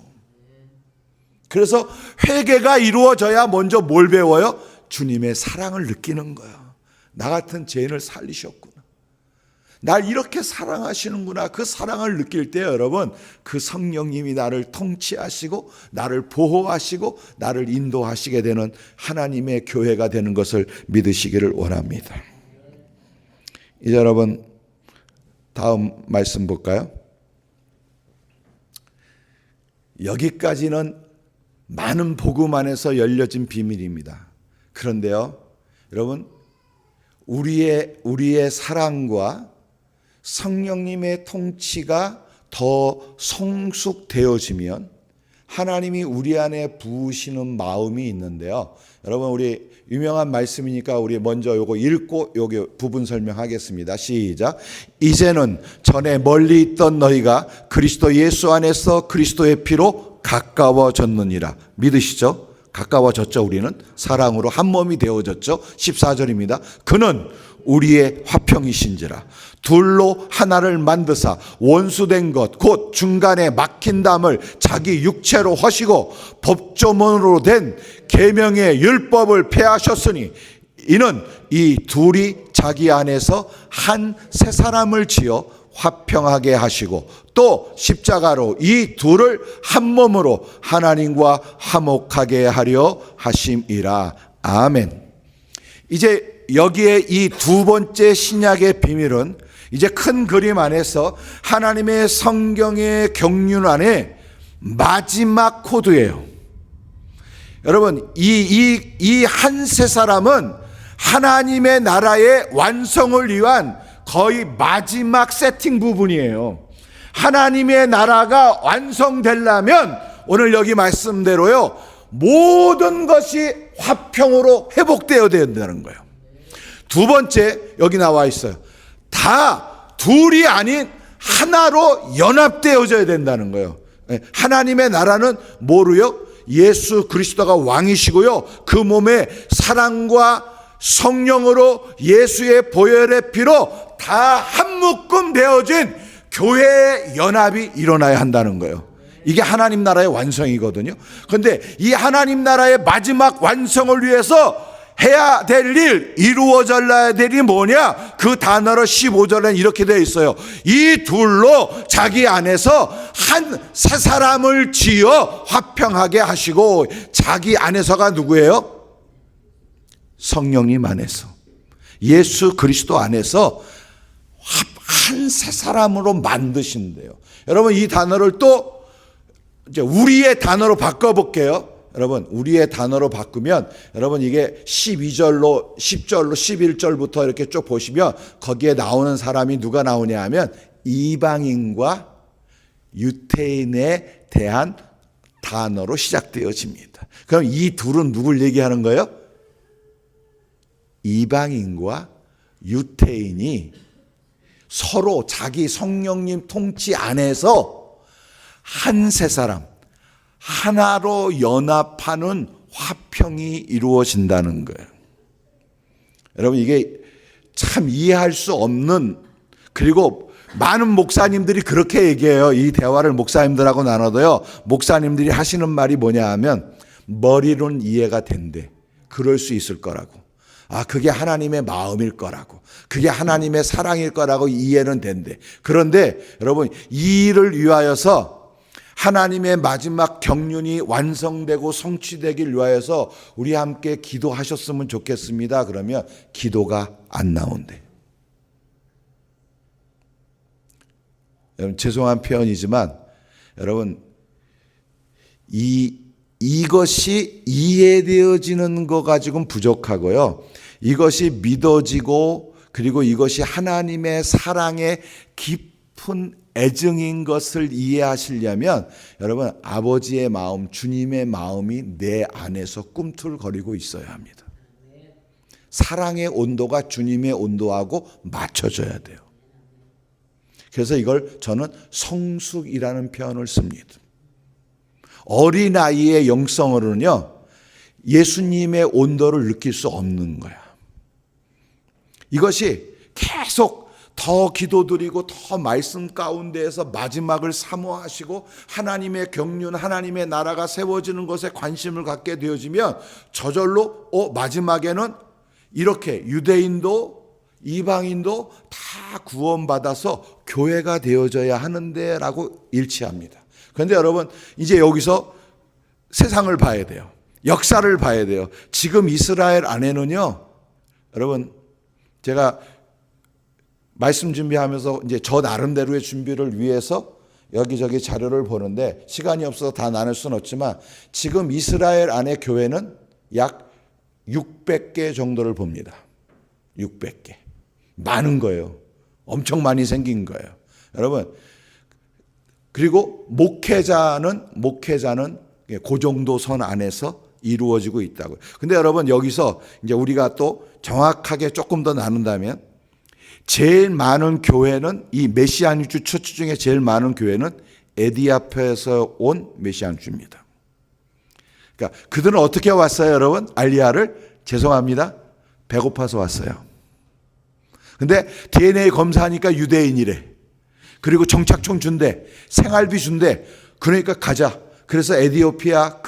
그래서 회개가 이루어져야 먼저 뭘 배워요? 주님의 사랑을 느끼는 거예요. 나 같은 죄인을 살리셨구나. 날 이렇게 사랑하시는구나. 그 사랑을 느낄 때 여러분, 그 성령님이 나를 통치하시고 나를 보호하시고 나를 인도하시게 되는 하나님의 교회가 되는 것을 믿으시기를 원합니다. 이제 여러분 다음 말씀 볼까요? 여기까지는 많은 복음 안에서 열려진 비밀입니다. 그런데요, 여러분, 우리의 사랑과 성령님의 통치가 더 성숙되어지면 하나님이 우리 안에 부으시는 마음이 있는데요. 여러분, 우리 유명한 말씀이니까 우리 먼저 요거 읽고 여기 부분 설명하겠습니다. 시작. 이제는 전에 멀리 있던 너희가 그리스도 예수 안에서 그리스도의 피로 가까워졌느니라. 믿으시죠? 가까워졌죠. 우리는 사랑으로 한 몸이 되어졌죠. 14절입니다. 그는 우리의 화평이신지라. 둘로 하나를 만드사 원수된 것 곧 중간에 막힌 담을 자기 육체로 허시고 법조문으로 된 계명의 율법을 폐하셨으니 이는 이 둘이 자기 안에서 한 새 사람을 지어 화평하게 하시고 또 십자가로 이 둘을 한 몸으로 하나님과 화목하게 하려 하심이라. 아멘. 이제 여기에 이 두 번째 신약의 비밀은 이제 큰 그림 안에서 하나님의 성경의 경륜 안에 마지막 코드예요. 여러분, 이 한 세 사람은 하나님의 나라의 완성을 위한 거의 마지막 세팅 부분이에요. 하나님의 나라가 완성되려면 오늘 여기 말씀대로요, 모든 것이 화평으로 회복되어야 된다는 거예요. 두 번째, 여기 나와 있어요. 다 둘이 아닌 하나로 연합되어져야 된다는 거예요. 하나님의 나라는 뭐로요? 예수 그리스도가 왕이시고요, 그 몸에 사랑과 성령으로 예수의 보혈의 피로 다 한 묶음 되어진 교회의 연합이 일어나야 한다는 거예요. 이게 하나님 나라의 완성이거든요. 그런데 이 하나님 나라의 마지막 완성을 위해서 해야 될 일, 이루어져야 될 일이 뭐냐? 그 단어로 15절에는 이렇게 되어 있어요. 이 둘로 자기 안에서 한 새 사람을 지어 화평하게 하시고, 자기 안에서가 누구예요? 성령님 안에서, 예수 그리스도 안에서 한 새 사람으로 만드신대요. 여러분, 이 단어를 또 이제 우리의 단어로 바꿔볼게요. 여러분, 우리의 단어로 바꾸면 여러분 이게 12절로 10절로 11절부터 이렇게 쭉 보시면 거기에 나오는 사람이 누가 나오냐 하면 이방인과 유태인에 대한 단어로 시작되어집니다. 그럼 이 둘은 누굴 얘기하는 거예요? 이방인과 유태인이 서로 자기 성령님 통치 안에서 한 세 사람, 하나로 연합하는 화평이 이루어진다는 거예요. 여러분, 이게 참 이해할 수 없는, 그리고 많은 목사님들이 그렇게 얘기해요. 이 대화를 목사님들하고 나눠도요, 목사님들이 하시는 말이 뭐냐 하면 머리로는 이해가 된대. 그럴 수 있을 거라고. 그게 하나님의 마음일 거라고, 그게 하나님의 사랑일 거라고 이해는 된대. 그런데 여러분, 이 일을 위하여서 하나님의 마지막 경륜이 완성되고 성취되길 위하여서 우리 함께 기도하셨으면 좋겠습니다. 그러면 기도가 안 나온대. 여러분, 죄송한 표현이지만 여러분, 이것이 이해되어지는 거 가지고는 부족하고요, 이것이 믿어지고 그리고 이것이 하나님의 사랑의 깊은 애증인 것을 이해하시려면 여러분, 아버지의 마음, 주님의 마음이 내 안에서 꿈틀거리고 있어야 합니다. 사랑의 온도가 주님의 온도하고 맞춰져야 돼요. 그래서 이걸 저는 성숙이라는 표현을 씁니다. 어린아이의 영성으로는요, 예수님의 온도를 느낄 수 없는 거야. 이것이 계속 더 기도드리고 더 말씀 가운데에서 마지막을 사모하시고 하나님의 경륜, 하나님의 나라가 세워지는 것에 관심을 갖게 되어지면 저절로 마지막에는 이렇게 유대인도 이방인도 다 구원받아서 교회가 되어져야 하는데 라고 일치합니다. 그런데 여러분 이제 여기서 세상을 봐야 돼요. 역사를 봐야 돼요. 지금 이스라엘 안에는요, 여러분 제가 말씀 준비하면서 이제 저 나름대로의 준비를 위해서 여기저기 자료를 보는데 시간이 없어서 다 나눌 수는 없지만 지금 이스라엘 안의 교회는 약 600개 정도를 봅니다. 600개. 많은 거예요. 엄청 많이 생긴 거예요. 여러분, 그리고 목회자는 그 정도 선 안에서 이루어지고 있다고요. 근데 여러분 여기서 이제 우리가 또 정확하게 조금 더 나눈다면 제일 많은 교회는 이 메시아닉주 처치 중에 제일 많은 교회는 에디오피아에서 온 메시아닉주입니다. 그러니까 그들은 어떻게 왔어요, 여러분? 알리야를 죄송합니다. 배고파서 왔어요. 근데 DNA 검사하니까 유대인이래. 그리고 정착촌 준대. 생활비 준대. 그러니까 가자. 그래서 에디오피아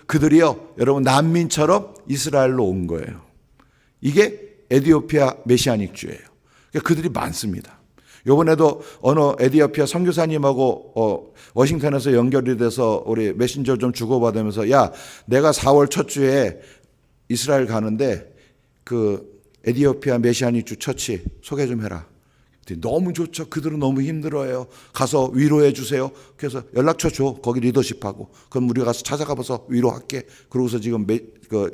그들이요, 여러분 난민처럼 이스라엘로 온 거예요. 이게 에디오피아 메시아닉주예요. 그러니까 그들이 많습니다. 이번에도 어느 에디오피아 선교사님하고 워싱턴에서 연결이 돼서 우리 메신저 좀 주고받으면서 야, 내가 4월 첫 주에 이스라엘 가는데 그 에디오피아 메시아닉주 처치 소개 좀 해라. 너무 좋죠. 그들은 너무 힘들어요. 가서 위로해 주세요. 그래서 연락처 줘. 거기 리더십하고. 그럼 우리가 가서 찾아가 봐서 위로할게. 그러고서 지금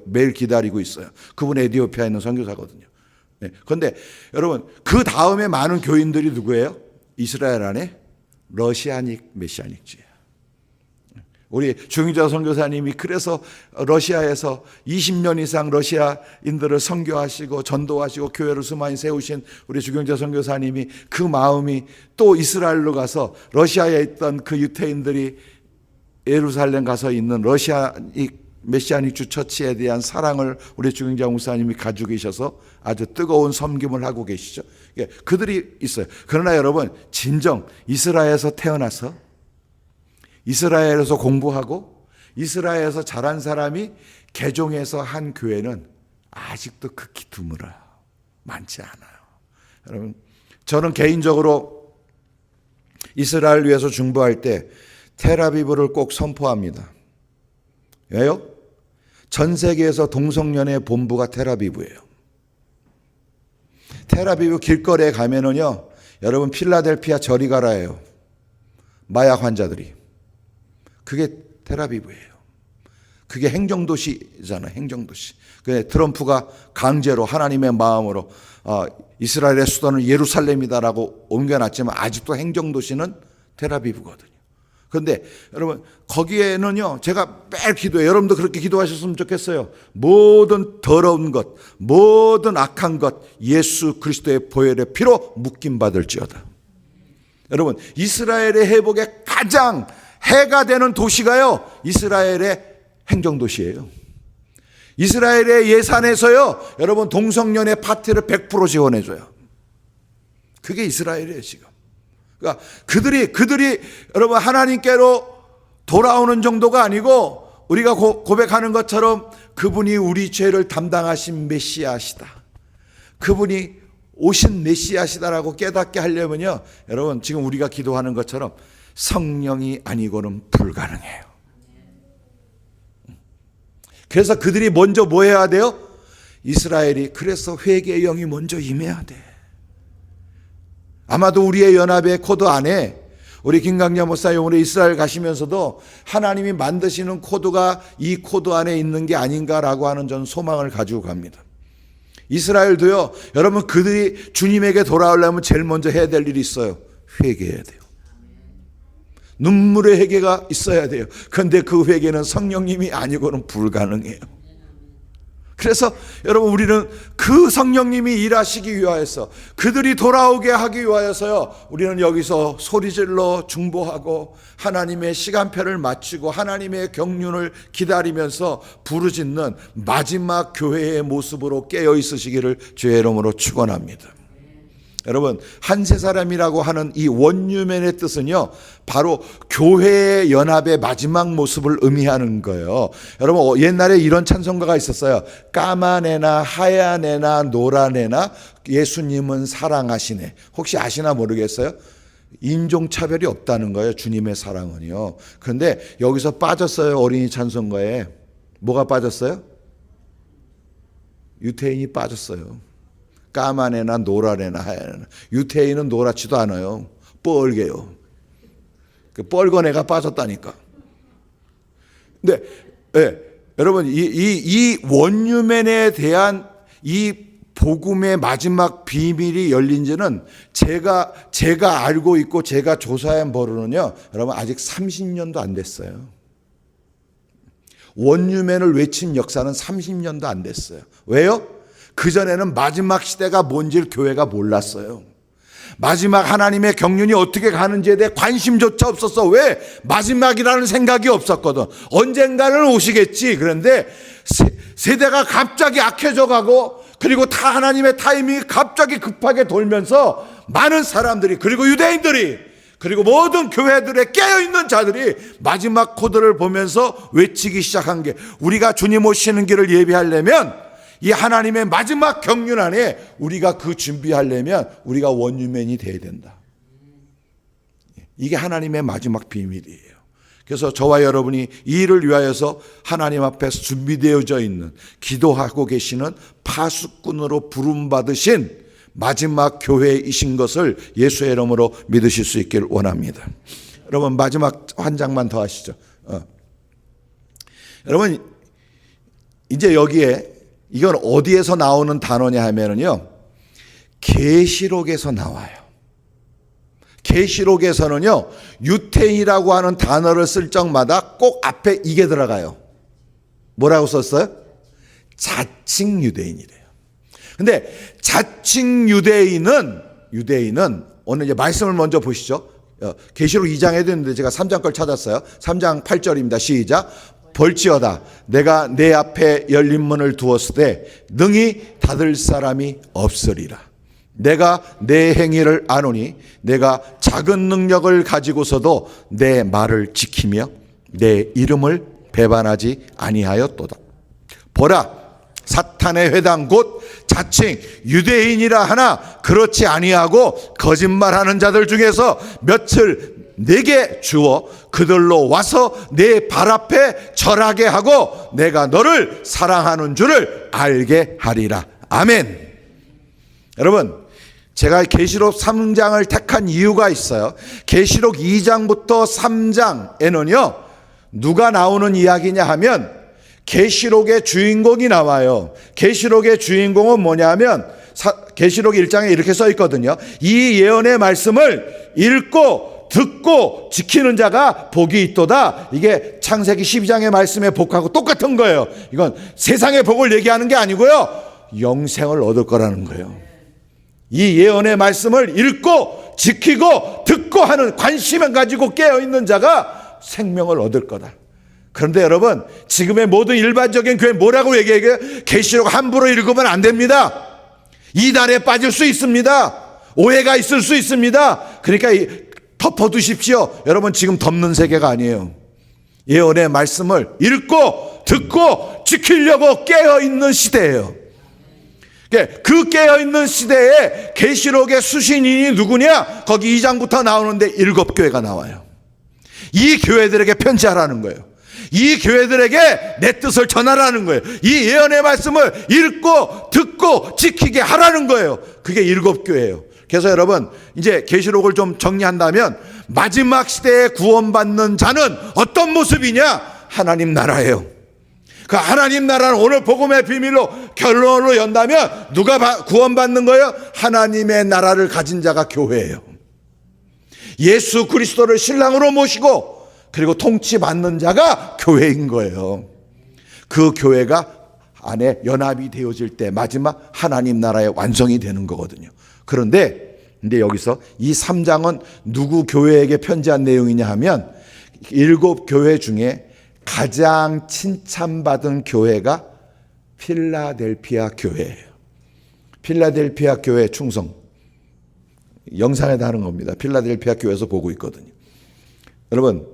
매일 기다리고 있어요. 그분 에디오피아에 있는 선교사거든요. 네. 그런데 여러분 그 다음에 많은 교인들이 누구예요? 이스라엘 안에 러시아닉 메시아닉주예요. 우리 주영자 선교사님이 그래서 러시아에서 20년 이상 러시아인들을 선교하시고 전도하시고 교회를 수많이 세우신 우리 주경자 선교사님이 그 마음이 또 이스라엘로 가서 러시아에 있던 그 유태인들이 예루살렘 가서 있는 러시아닉 메시아닉주 처치에 대한 사랑을 우리 주경자 목사님이 가지고 계셔서 아주 뜨거운 섬김을 하고 계시죠. 그들이 있어요. 그러나 여러분 진정 이스라엘에서 태어나서 이스라엘에서 공부하고 이스라엘에서 자란 사람이 개종해서 한 교회는 아직도 극히 드물어요. 많지 않아요. 여러분, 저는 개인적으로 이스라엘 위해서 중보할 때 텔아비브를 꼭 선포합니다. 왜요? 전 세계에서 동성연애 본부가 텔아비브예요. 텔아비브 길거리에 가면은요, 여러분 필라델피아 저리 가라예요. 마약 환자들이. 그게 텔아비브예요. 그게 행정도시잖아요. 행정도시. 트럼프가 강제로 하나님의 마음으로 이스라엘의 수도는 예루살렘이다라고 옮겨놨지만 아직도 행정도시는 텔아비브거든요. 그런데 여러분 거기에는요 제가 매일 기도해요. 여러분도 그렇게 기도하셨으면 좋겠어요. 모든 더러운 것, 모든 악한 것 예수 그리스도의 보혈의 피로 묶임받을지어다. 여러분 이스라엘의 회복에 가장 해가 되는 도시가요 이스라엘의 행정도시예요. 이스라엘의 예산에서요 여러분 동성연애 파티를 100% 지원해줘요. 그게 이스라엘이에요 지금. 그러니까 그들이 여러분 하나님께로 돌아오는 정도가 아니고 우리가 고백하는 것처럼 그분이 우리 죄를 담당하신 메시아시다. 그분이 오신 메시아시다라고 깨닫게 하려면요 여러분 지금 우리가 기도하는 것처럼 성령이 아니고는 불가능해요. 그래서 그들이 먼저 뭐 해야 돼요? 이스라엘이 그래서 회개의 영이 먼저 임해야 돼. 아마도 우리의 연합의 코드 안에 우리 김강자 목사님 오늘 이스라엘 가시면서도 하나님이 만드시는 코드가 이 코드 안에 있는 게 아닌가라고 하는 전 소망을 가지고 갑니다. 이스라엘도요 여러분 그들이 주님에게 돌아오려면 제일 먼저 해야 될 일이 있어요. 회개해야 돼요. 눈물의 회개가 있어야 돼요. 그런데 그 회개는 성령님이 아니고는 불가능해요. 그래서 여러분 우리는 그 성령님이 일하시기 위하여서 그들이 돌아오게 하기 위하여서요 우리는 여기서 소리질러 중보하고 하나님의 시간표를 맞추고 하나님의 경륜을 기다리면서 부르짖는 마지막 교회의 모습으로 깨어 있으시기를 주의 이름으로 축원합니다. 여러분, 한세 사람이라고 하는 이 원유맨의 뜻은요, 바로 교회의 연합의 마지막 모습을 의미하는 거예요. 여러분, 옛날에 이런 찬송가가 있었어요. 까만 애나 하얀 애나 노란 애나 예수님은 사랑하시네. 혹시 아시나 모르겠어요? 인종차별이 없다는 거예요, 주님의 사랑은요. 그런데 여기서 빠졌어요, 어린이 찬송가에. 뭐가 빠졌어요? 유태인이 빠졌어요. 까만 애나 노란 애나 하얀 애나. 유태인은 노랗지도 않아요. 뻘개요. 그 뻘건 애가 빠졌다니까. 근데 여러분, 이 원유맨에 대한 이 복음의 마지막 비밀이 열린 지는 제가 알고 있고 제가 조사한 바로는요, 여러분, 아직 30년도 안 됐어요. 원유맨을 외친 역사는 30년도 안 됐어요. 왜요? 그전에는 마지막 시대가 뭔지를 교회가 몰랐어요. 마지막 하나님의 경륜이 어떻게 가는지에 대해 관심조차 없었어. 왜? 마지막이라는 생각이 없었거든. 언젠가는 오시겠지. 그런데 세대가 갑자기 악해져 가고, 그리고 하나님의 타이밍이 갑자기 급하게 돌면서 많은 사람들이, 그리고 유대인들이, 그리고 모든 교회들의 깨어있는 자들이 마지막 코드를 보면서 외치기 시작한 게, 우리가 주님 오시는 길을 예비하려면, 이 하나님의 마지막 경륜 안에 우리가 그 준비하려면 우리가 원유맨이 돼야 된다. 이게 하나님의 마지막 비밀이에요. 그래서 저와 여러분이 이 일을 위하여서 하나님 앞에서 준비되어져 있는, 기도하고 계시는 파수꾼으로 부름받으신 마지막 교회이신 것을 예수의 이름으로 믿으실 수 있기를 원합니다. 여러분, 마지막 한 장만 더 하시죠. 여러분, 이제 여기에 이건 어디에서 나오는 단어냐 하면은요, 계시록에서 나와요. 계시록에서는요, 유태인이라고 하는 단어를 쓸 적마다 꼭 앞에 이게 들어가요. 뭐라고 썼어요? 자칭 유대인이래요. 근데 자칭 유대인은 오늘 이제 말씀을 먼저 보시죠. 계시록 2장에도 있는데 제가 3장 걸 찾았어요. 3장 8절입니다. 시작. 볼지어다 내가 내 앞에 열린 문을 두었을 때 능히 닫을 사람이 없으리라. 내가 내 행위를 아노니 내가 작은 능력을 가지고서도 내 말을 지키며 내 이름을 배반하지 아니하였도다. 보라, 사탄의 회당 곧 자칭 유대인이라 하나 그렇지 아니하고 거짓말하는 자들 중에서 몇을 내게 주어 그들로 와서 내 발 앞에 절하게 하고 내가 너를 사랑하는 줄을 알게 하리라. 아멘. 여러분, 제가 계시록 3장을 택한 이유가 있어요. 계시록 2장부터 3장에는요 누가 나오는 이야기냐 하면 계시록의 주인공이 나와요. 계시록의 주인공은 뭐냐면 계시록 1장에 이렇게 써 있거든요. 이 예언의 말씀을 읽고 듣고 지키는 자가 복이 있도다. 이게 창세기 12장의 말씀의 복하고 똑같은 거예요. 이건 세상의 복을 얘기하는 게 아니고요, 영생을 얻을 거라는 거예요. 이 예언의 말씀을 읽고 지키고 듣고 하는 관심을 가지고 깨어있는 자가 생명을 얻을 거다. 그런데 여러분, 지금의 모든 일반적인 교회 뭐라고 얘기해요? 계시록 함부로 읽으면 안 됩니다. 이단에 빠질 수 있습니다. 오해가 있을 수 있습니다. 그러니까 덮어두십시오. 여러분, 지금 덮는 세계가 아니에요. 예언의 말씀을 읽고 듣고 지키려고 깨어있는 시대예요. 그 깨어있는 시대에 계시록의 수신인이 누구냐? 거기 2장부터 나오는데 7교회가 나와요. 이 교회들에게 편지하라는 거예요. 이 교회들에게 내 뜻을 전하라는 거예요. 이 예언의 말씀을 읽고 듣고 지키게 하라는 거예요. 그게 7교회예요. 그래서 여러분, 이제 계시록을 좀 정리한다면 마지막 시대에 구원받는 자는 어떤 모습이냐? 하나님 나라예요. 그 하나님 나라는 오늘 복음의 비밀로 결론으로 연다면 누가 구원받는 거예요? 하나님의 나라를 가진 자가 교회예요. 예수 그리스도를 신랑으로 모시고 그리고 통치받는 자가 교회인 거예요. 그 교회가 안에 연합이 되어질 때 마지막 하나님 나라의 완성이 되는 거거든요. 그런데 여기서 이 3장은 누구 교회에게 편지한 내용이냐 하면 7교회 중에 가장 칭찬받은 교회가 필라델피아 교회예요. 필라델피아 교회 충성. 영상에다 하는 겁니다. 필라델피아 교회에서 보고 있거든요. 여러분,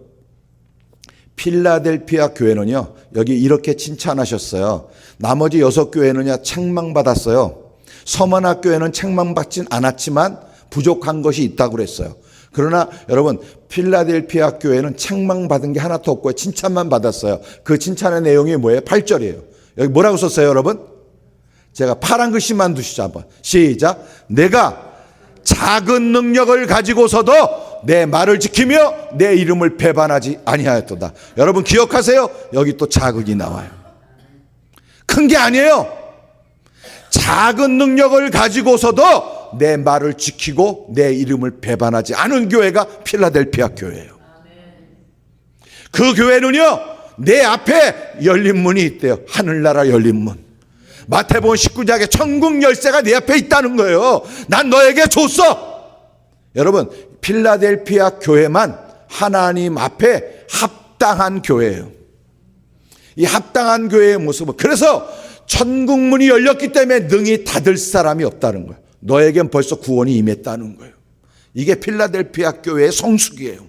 필라델피아 교회는요, 여기 이렇게 칭찬하셨어요. 나머지 6교회는요, 책망받았어요. 서머나 교회는 책망받진 않았지만 부족한 것이 있다고 그랬어요. 그러나 여러분, 필라델피아 교회는 책망받은 게 하나도 없고요. 칭찬만 받았어요. 그 칭찬의 내용이 뭐예요? 8절이에요. 여기 뭐라고 썼어요, 여러분? 제가 파란 글씨만 두시죠, 한번. 시작. 내가 작은 능력을 가지고서도 내 말을 지키며 내 이름을 배반하지 아니하였도다. 여러분 기억하세요? 여기 또 작은이 나와요. 큰 게 아니에요. 작은 능력을 가지고서도 내 말을 지키고 내 이름을 배반하지 않은 교회가 필라델피아 교회예요. 그 교회는요, 내 앞에 열린 문이 있대요. 하늘나라 열린 문. 마태복음 19장에 천국 열쇠가 내 앞에 있다는 거예요. 난 너에게 줬어. 여러분, 필라델피아 교회만 하나님 앞에 합당한 교회예요. 이 합당한 교회의 모습은, 그래서 천국 문이 열렸기 때문에 능히 닫을 사람이 없다는 거예요. 너에겐 벌써 구원이 임했다는 거예요. 이게 필라델피아 교회의 성숙이에요.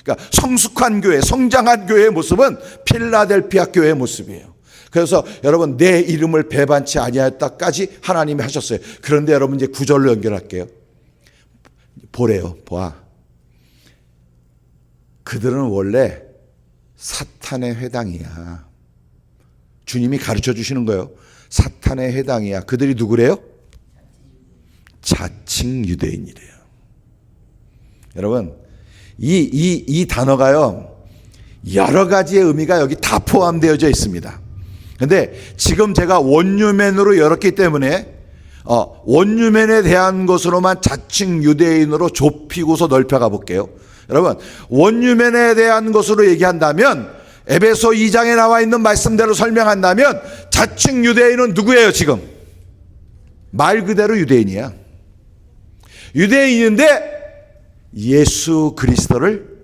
그러니까 성숙한 교회, 성장한 교회의 모습은 필라델피아 교회의 모습이에요. 그래서 여러분, 내 이름을 배반치 아니하였다까지 하나님이 하셨어요. 그런데 여러분, 이제 9절로 연결할게요. 보래요. 봐. 그들은 원래 사탄의 회당이야. 주님이 가르쳐 주시는 거예요. 사탄의 회당이야. 그들이 누구래요? 자칭 유대인이래요. 여러분, 이 단어가요, 여러 가지의 의미가 여기 다 포함되어져 있습니다. 근데 지금 제가 원유맨으로 열었기 때문에 원유맨에 대한 것으로만 자칭 유대인으로 좁히고서 넓혀가 볼게요. 여러분, 원유맨에 대한 것으로 얘기한다면, 에베소 2장에 나와 있는 말씀대로 설명한다면 자칭 유대인은 누구예요? 지금 말 그대로 유대인이야. 유대인인데 예수 그리스도를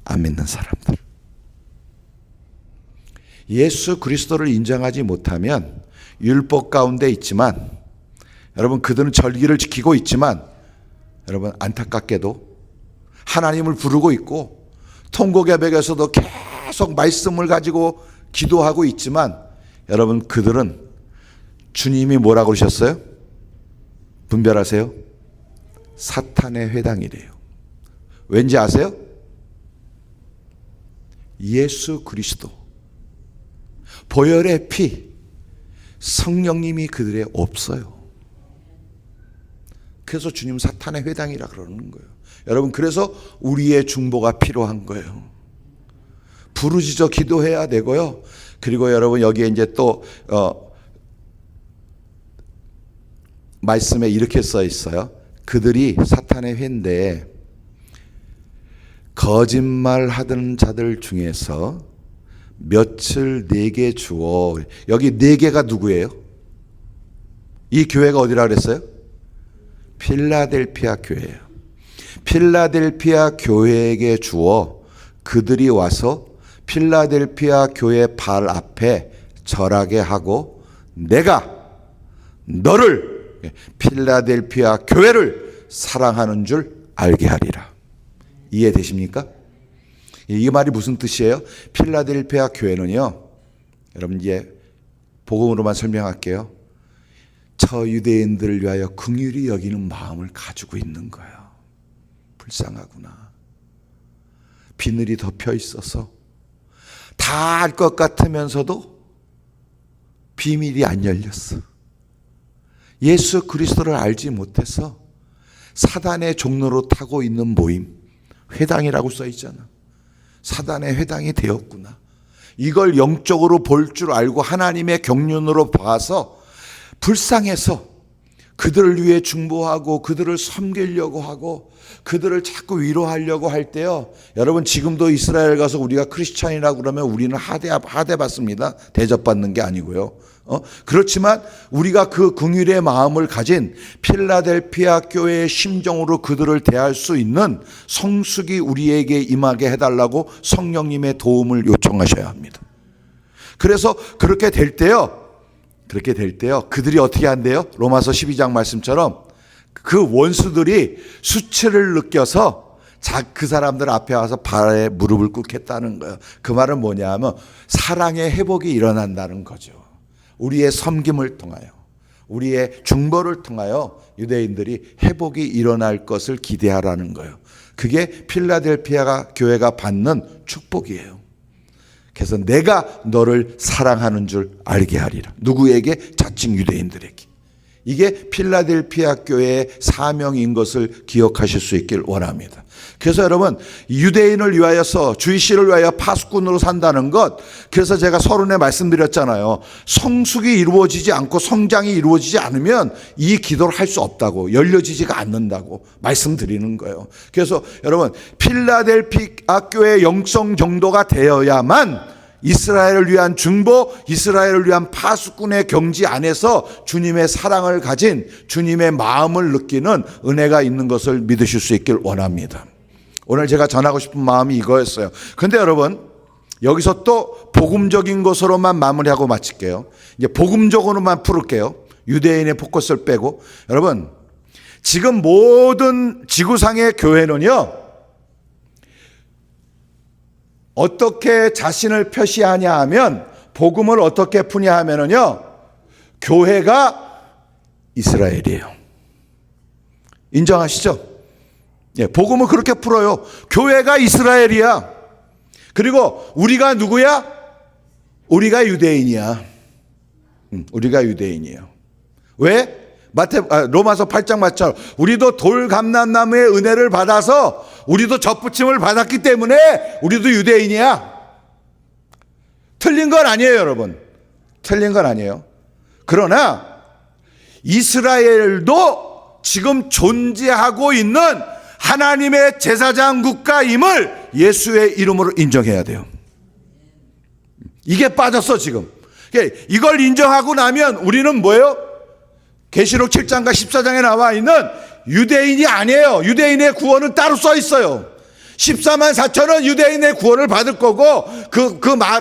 안 믿는 사람들. 예수 그리스도를 인정하지 못하면 율법 가운데 있지만, 여러분, 그들은 절기를 지키고 있지만, 여러분, 안타깝게도 하나님을 부르고 있고 통곡예배에서도 계속 말씀을 가지고 기도하고 있지만, 여러분, 그들은 주님이 뭐라고 그러셨어요? 분별하세요. 사탄의 회당이래요. 왠지 아세요? 예수 그리스도, 보혈의 피, 성령님이 그들에 없어요. 그래서 주님 사탄의 회당이라 그러는 거예요. 여러분, 그래서 우리의 중보가 필요한 거예요. 부르짖어 기도해야 되고요. 그리고 여러분, 여기에 이제 또 말씀에 이렇게 써 있어요. 그들이 사탄의 회인데 거짓말하던 자들 중에서 며칠 내게 주어. 여기 네 개가 누구예요? 이 교회가 어디라 그랬어요? 필라델피아 교회예요. 필라델피아 교회에게 주어 그들이 와서 필라델피아 교회 발 앞에 절하게 하고, 내가 너를, 필라델피아 교회를 사랑하는 줄 알게 하리라. 이해되십니까? 이 말이 무슨 뜻이에요? 필라델피아 교회는요, 여러분, 이제 복음으로만 설명할게요. 저 유대인들을 위하여 긍휼히 여기는 마음을 가지고 있는 거예요. 불쌍하구나. 비늘이 덮여 있어서 다 알 것 같으면서도 비밀이 안 열렸어. 예수 그리스도를 알지 못해서 사단의 종로로 타고 있는 모임, 회당이라고 써 있잖아. 사단의 회당이 되었구나. 이걸 영적으로 볼 줄 알고 하나님의 경륜으로 봐서 불쌍해서 그들을 위해 중보하고 그들을 섬기려고 하고 그들을 자꾸 위로하려고 할 때요, 여러분, 지금도 이스라엘 가서 우리가 크리스찬이라고 그러면 우리는 하대받습니다. 대접받는 게 아니고요. 그렇지만 우리가 그 긍휼의 마음을 가진 필라델피아 교회의 심정으로 그들을 대할 수 있는 성숙이 우리에게 임하게 해달라고 성령님의 도움을 요청하셔야 합니다. 그래서 그렇게 될 때요, 그들이 어떻게 한대요? 로마서 12장 말씀처럼 그 원수들이 수치를 느껴서 그 사람들 앞에 와서 발에 무릎을 꿇겠다는 거예요. 그 말은 뭐냐 하면 사랑의 회복이 일어난다는 거죠. 우리의 섬김을 통하여, 우리의 중보를 통하여 유대인들이 회복이 일어날 것을 기대하라는 거예요. 그게 필라델피아 교회가 받는 축복이에요. 그래서 내가 너를 사랑하는 줄 알게 하리라. 누구에게? 자칭 유대인들에게. 이게 필라델피아 교회의 사명인 것을 기억하실 수 있길 원합니다. 그래서 여러분, 유대인을 위하여서, 주이씨를 위하여 파수꾼으로 산다는 것, 그래서 제가 서론에 말씀드렸잖아요. 성숙이 이루어지지 않고 성장이 이루어지지 않으면 이 기도를 할 수 없다고, 열려지지가 않는다고 말씀드리는 거예요. 그래서 여러분, 필라델피아 교회의 영성 정도가 되어야만 이스라엘을 위한 중보, 이스라엘을 위한 파수꾼의 경지 안에서 주님의 사랑을 가진, 주님의 마음을 느끼는 은혜가 있는 것을 믿으실 수 있길 원합니다. 오늘 제가 전하고 싶은 마음이 이거였어요. 근데 여러분, 여기서 또 복음적인 것으로만 마무리하고 마칠게요. 이제 복음적으로만 풀을게요. 유대인의 포커스를 빼고. 여러분, 지금 모든 지구상의 교회는요, 어떻게 자신을 표시하냐 하면, 복음을 어떻게 푸냐 하면은요, 교회가 이스라엘이에요. 인정하시죠? 예, 복음을 그렇게 풀어요. 교회가 이스라엘이야. 그리고 우리가 누구야? 우리가 유대인이야. 우리가 유대인이에요. 왜? 로마서 8장 말처럼 우리도 돌감람나무의 은혜를 받아서 우리도 덧붙임을 받았기 때문에 우리도 유대인이야. 틀린 건 아니에요, 여러분. 틀린 건 아니에요. 그러나 이스라엘도 지금 존재하고 있는 하나님의 제사장 국가임을 예수의 이름으로 인정해야 돼요. 이게 빠졌어 지금. 이걸 인정하고 나면 우리는 뭐예요? 계시록 7장과 14장에 나와 있는 유대인이 아니에요. 유대인의 구원은 따로 써 있어요. 14만 4천은 유대인의 구원을 받을 거고,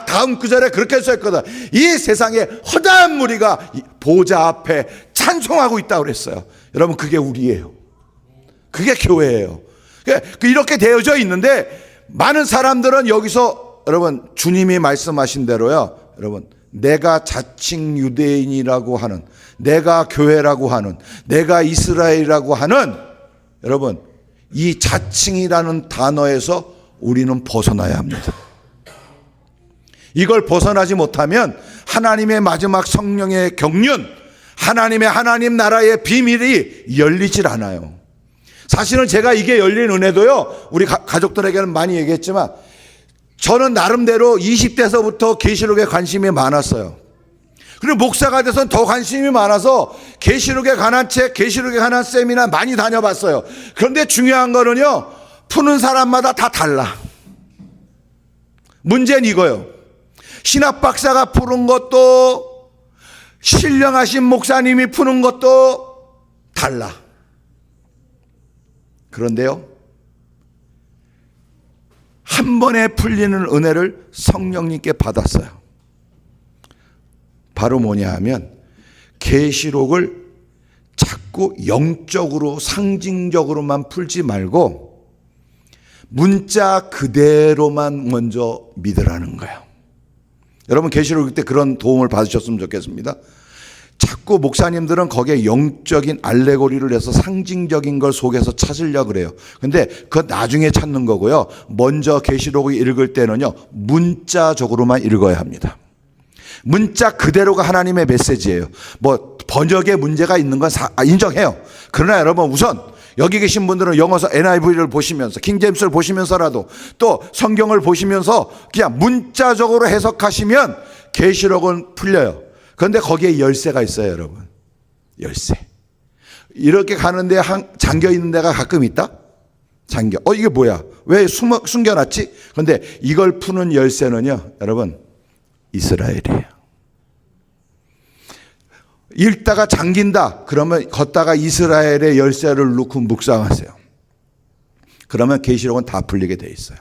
다음 구절에 그렇게 써 있거든. 이 세상에 허다한 무리가 보좌 앞에 찬송하고 있다고 그랬어요. 여러분, 그게 우리예요. 그게 교회예요. 이렇게 되어져 있는데, 많은 사람들은 여기서 여러분, 주님이 말씀하신 대로요, 여러분, 내가 자칭 유대인이라고 하는, 내가 교회라고 하는, 내가 이스라엘이라고 하는, 여러분, 이 자칭이라는 단어에서 우리는 벗어나야 합니다. 이걸 벗어나지 못하면 하나님의 마지막 성령의 경륜, 하나님 나라의 비밀이 열리질 않아요. 사실은 제가 이게 열린 은혜도요, 우리 가족들에게는 많이 얘기했지만, 저는 나름대로 20대서부터 계시록에 관심이 많았어요. 그리고 목사가 돼서는 더 관심이 많아서 계시록에 관한 책, 계시록에 관한 세미나 많이 다녀봤어요. 그런데 중요한 거는요, 푸는 사람마다 다 달라. 문제는 이거예요. 신학 박사가 푸는 것도, 신령하신 목사님이 푸는 것도 달라. 그런데요, 한 번에 풀리는 은혜를 성령님께 받았어요. 바로 뭐냐 하면, 계시록을 자꾸 영적으로 상징적으로만 풀지 말고 문자 그대로만 먼저 믿으라는 거예요. 여러분, 계시록 때 그런 도움을 받으셨으면 좋겠습니다. 자꾸 목사님들은 거기에 영적인 알레고리를 해서 상징적인 걸 속에서 찾으려고 그래요. 근데 그건 나중에 찾는 거고요. 먼저 계시록을 읽을 때는요, 문자적으로만 읽어야 합니다. 문자 그대로가 하나님의 메시지예요. 뭐 번역에 문제가 있는 건 인정해요. 그러나 여러분, 우선 여기 계신 분들은 영어서 NIV를 보시면서, 킹제임스를 보시면서라도, 또 성경을 보시면서 그냥 문자적으로 해석하시면 계시록은 풀려요. 그런데 거기에 열쇠가 있어요, 여러분. 열쇠. 이렇게 가는데 잠겨 있는 데가 가끔 있다? 잠겨. 이게 뭐야? 왜 숨겨놨지? 그런데 이걸 푸는 열쇠는요, 여러분, 이스라엘이에요. 읽다가 잠긴다. 그러면 걷다가 이스라엘의 열쇠를 놓고 묵상하세요. 그러면 계시록은 다 풀리게 돼 있어요.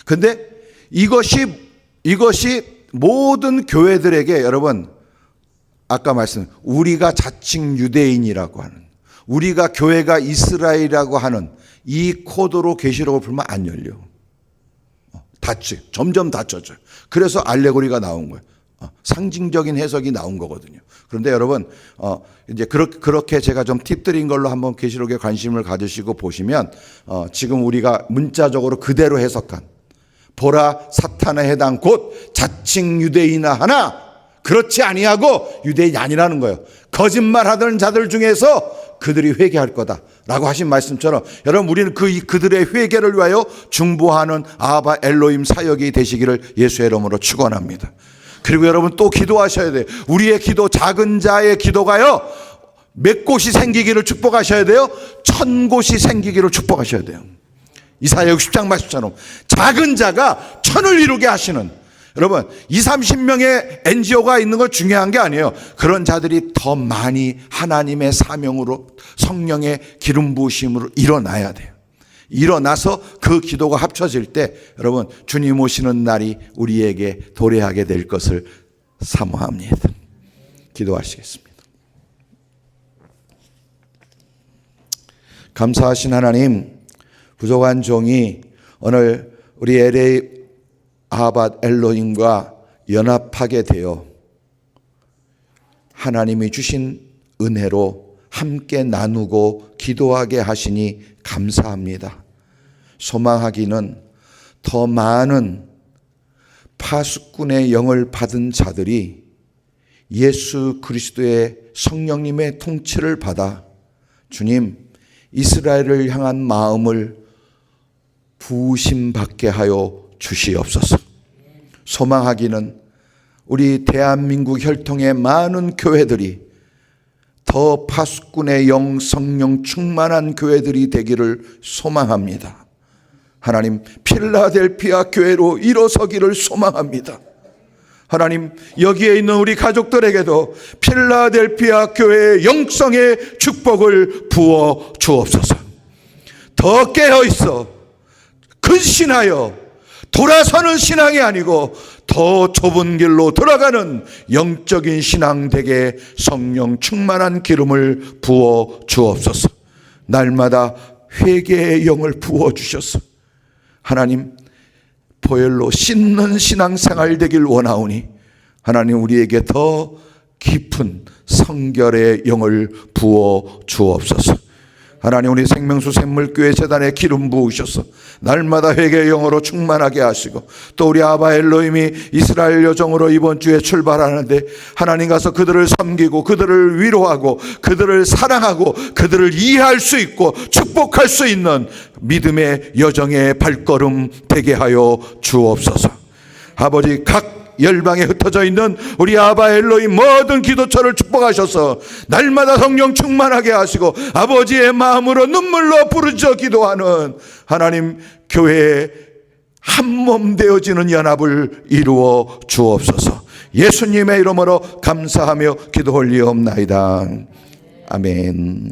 그런데 이것이 모든 교회들에게, 여러분, 아까 우리가 자칭 유대인이라고 하는, 우리가 교회가 이스라엘이라고 하는 이 코드로 계시록을 풀면 안 열려. 점점 닫혀져요. 그래서 알레고리가 나온 거예요. 상징적인 해석이 나온 거거든요. 그런데 여러분, 이제 그렇게 제가 좀 팁 드린 걸로 한번 계시록에 관심을 가지시고 보시면, 지금 우리가 문자적으로 그대로 해석한, 보라 사탄의 해당 곧 자칭 유대인아 하나 그렇지 아니하고 유대인이 아니라는 거예요. 거짓말하던 자들 중에서 그들이 회개할 거다라고 하신 말씀처럼, 여러분 우리는 그들의 회개를 위하여 중보하는 아바 엘로힘 사역이 되시기를 예수의 이름으로 축원합니다. 그리고 여러분 또 기도하셔야 돼요. 우리의 기도, 작은 자의 기도가요, 몇 곳이 생기기를 축복하셔야 돼요? 1000곳이 생기기를 축복하셔야 돼요. 이사야 60장 말씀처럼 작은 자가 천을 이루게 하시는, 여러분 20-30명의 NGO가 있는 건 중요한 게 아니에요. 그런 자들이 더 많이 하나님의 사명으로 성령의 기름 부으심으로 일어나야 돼요. 일어나서 그 기도가 합쳐질 때 여러분 주님 오시는 날이 우리에게 도래하게 될 것을 사모합니다. 기도하시겠습니다. 감사하신 하나님, 부족한 종이 오늘 우리 LA 아바 엘로힘과 연합하게 되어 하나님이 주신 은혜로 함께 나누고 기도하게 하시니 감사합니다. 소망하기는 더 많은 파수꾼의 영을 받은 자들이 예수 그리스도의 성령님의 통치를 받아 주님 이스라엘을 향한 마음을 부으심받게 하여 주시옵소서. 소망하기는 우리 대한민국 혈통의 많은 교회들이 더 파수꾼의 영 성령 충만한 교회들이 되기를 소망합니다. 하나님, 필라델피아 교회로 일어서기를 소망합니다. 하나님, 여기에 있는 우리 가족들에게도 필라델피아 교회의 영성의 축복을 부어 주옵소서. 더 깨어 있어 근신하여 돌아서는 신앙이 아니고 더 좁은 길로 들어가는 영적인 신앙 되게 성령 충만한 기름을 부어 주옵소서. 날마다 회개의 영을 부어 주셔서 하나님 보혈로 씻는 신앙생활 되길 원하오니 하나님 우리에게 더 깊은 성결의 영을 부어 주옵소서. 하나님 우리 생명수 샘물교회 재단에 기름 부으셔서 날마다 회개의 영으로 충만하게 하시고, 또 우리 아바 엘로힘이 이스라엘 여정으로 이번 주에 출발하는데 하나님 가서 그들을 섬기고 그들을 위로하고 그들을 사랑하고 그들을 이해할 수 있고 축복할 수 있는 믿음의 여정의 발걸음 되게 하여 주옵소서. 아버지, 각 열방에 흩어져 있는 우리 아바 엘로힘 모든 기도처를 축복하셔서 날마다 성령 충만하게 하시고 아버지의 마음으로 눈물로 부르짖어 기도하는 하나님 교회의 한몸 되어지는 연합을 이루어 주옵소서. 예수님의 이름으로 감사하며 기도 올리옵나이다. 아멘.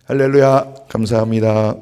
할렐루야. 감사합니다.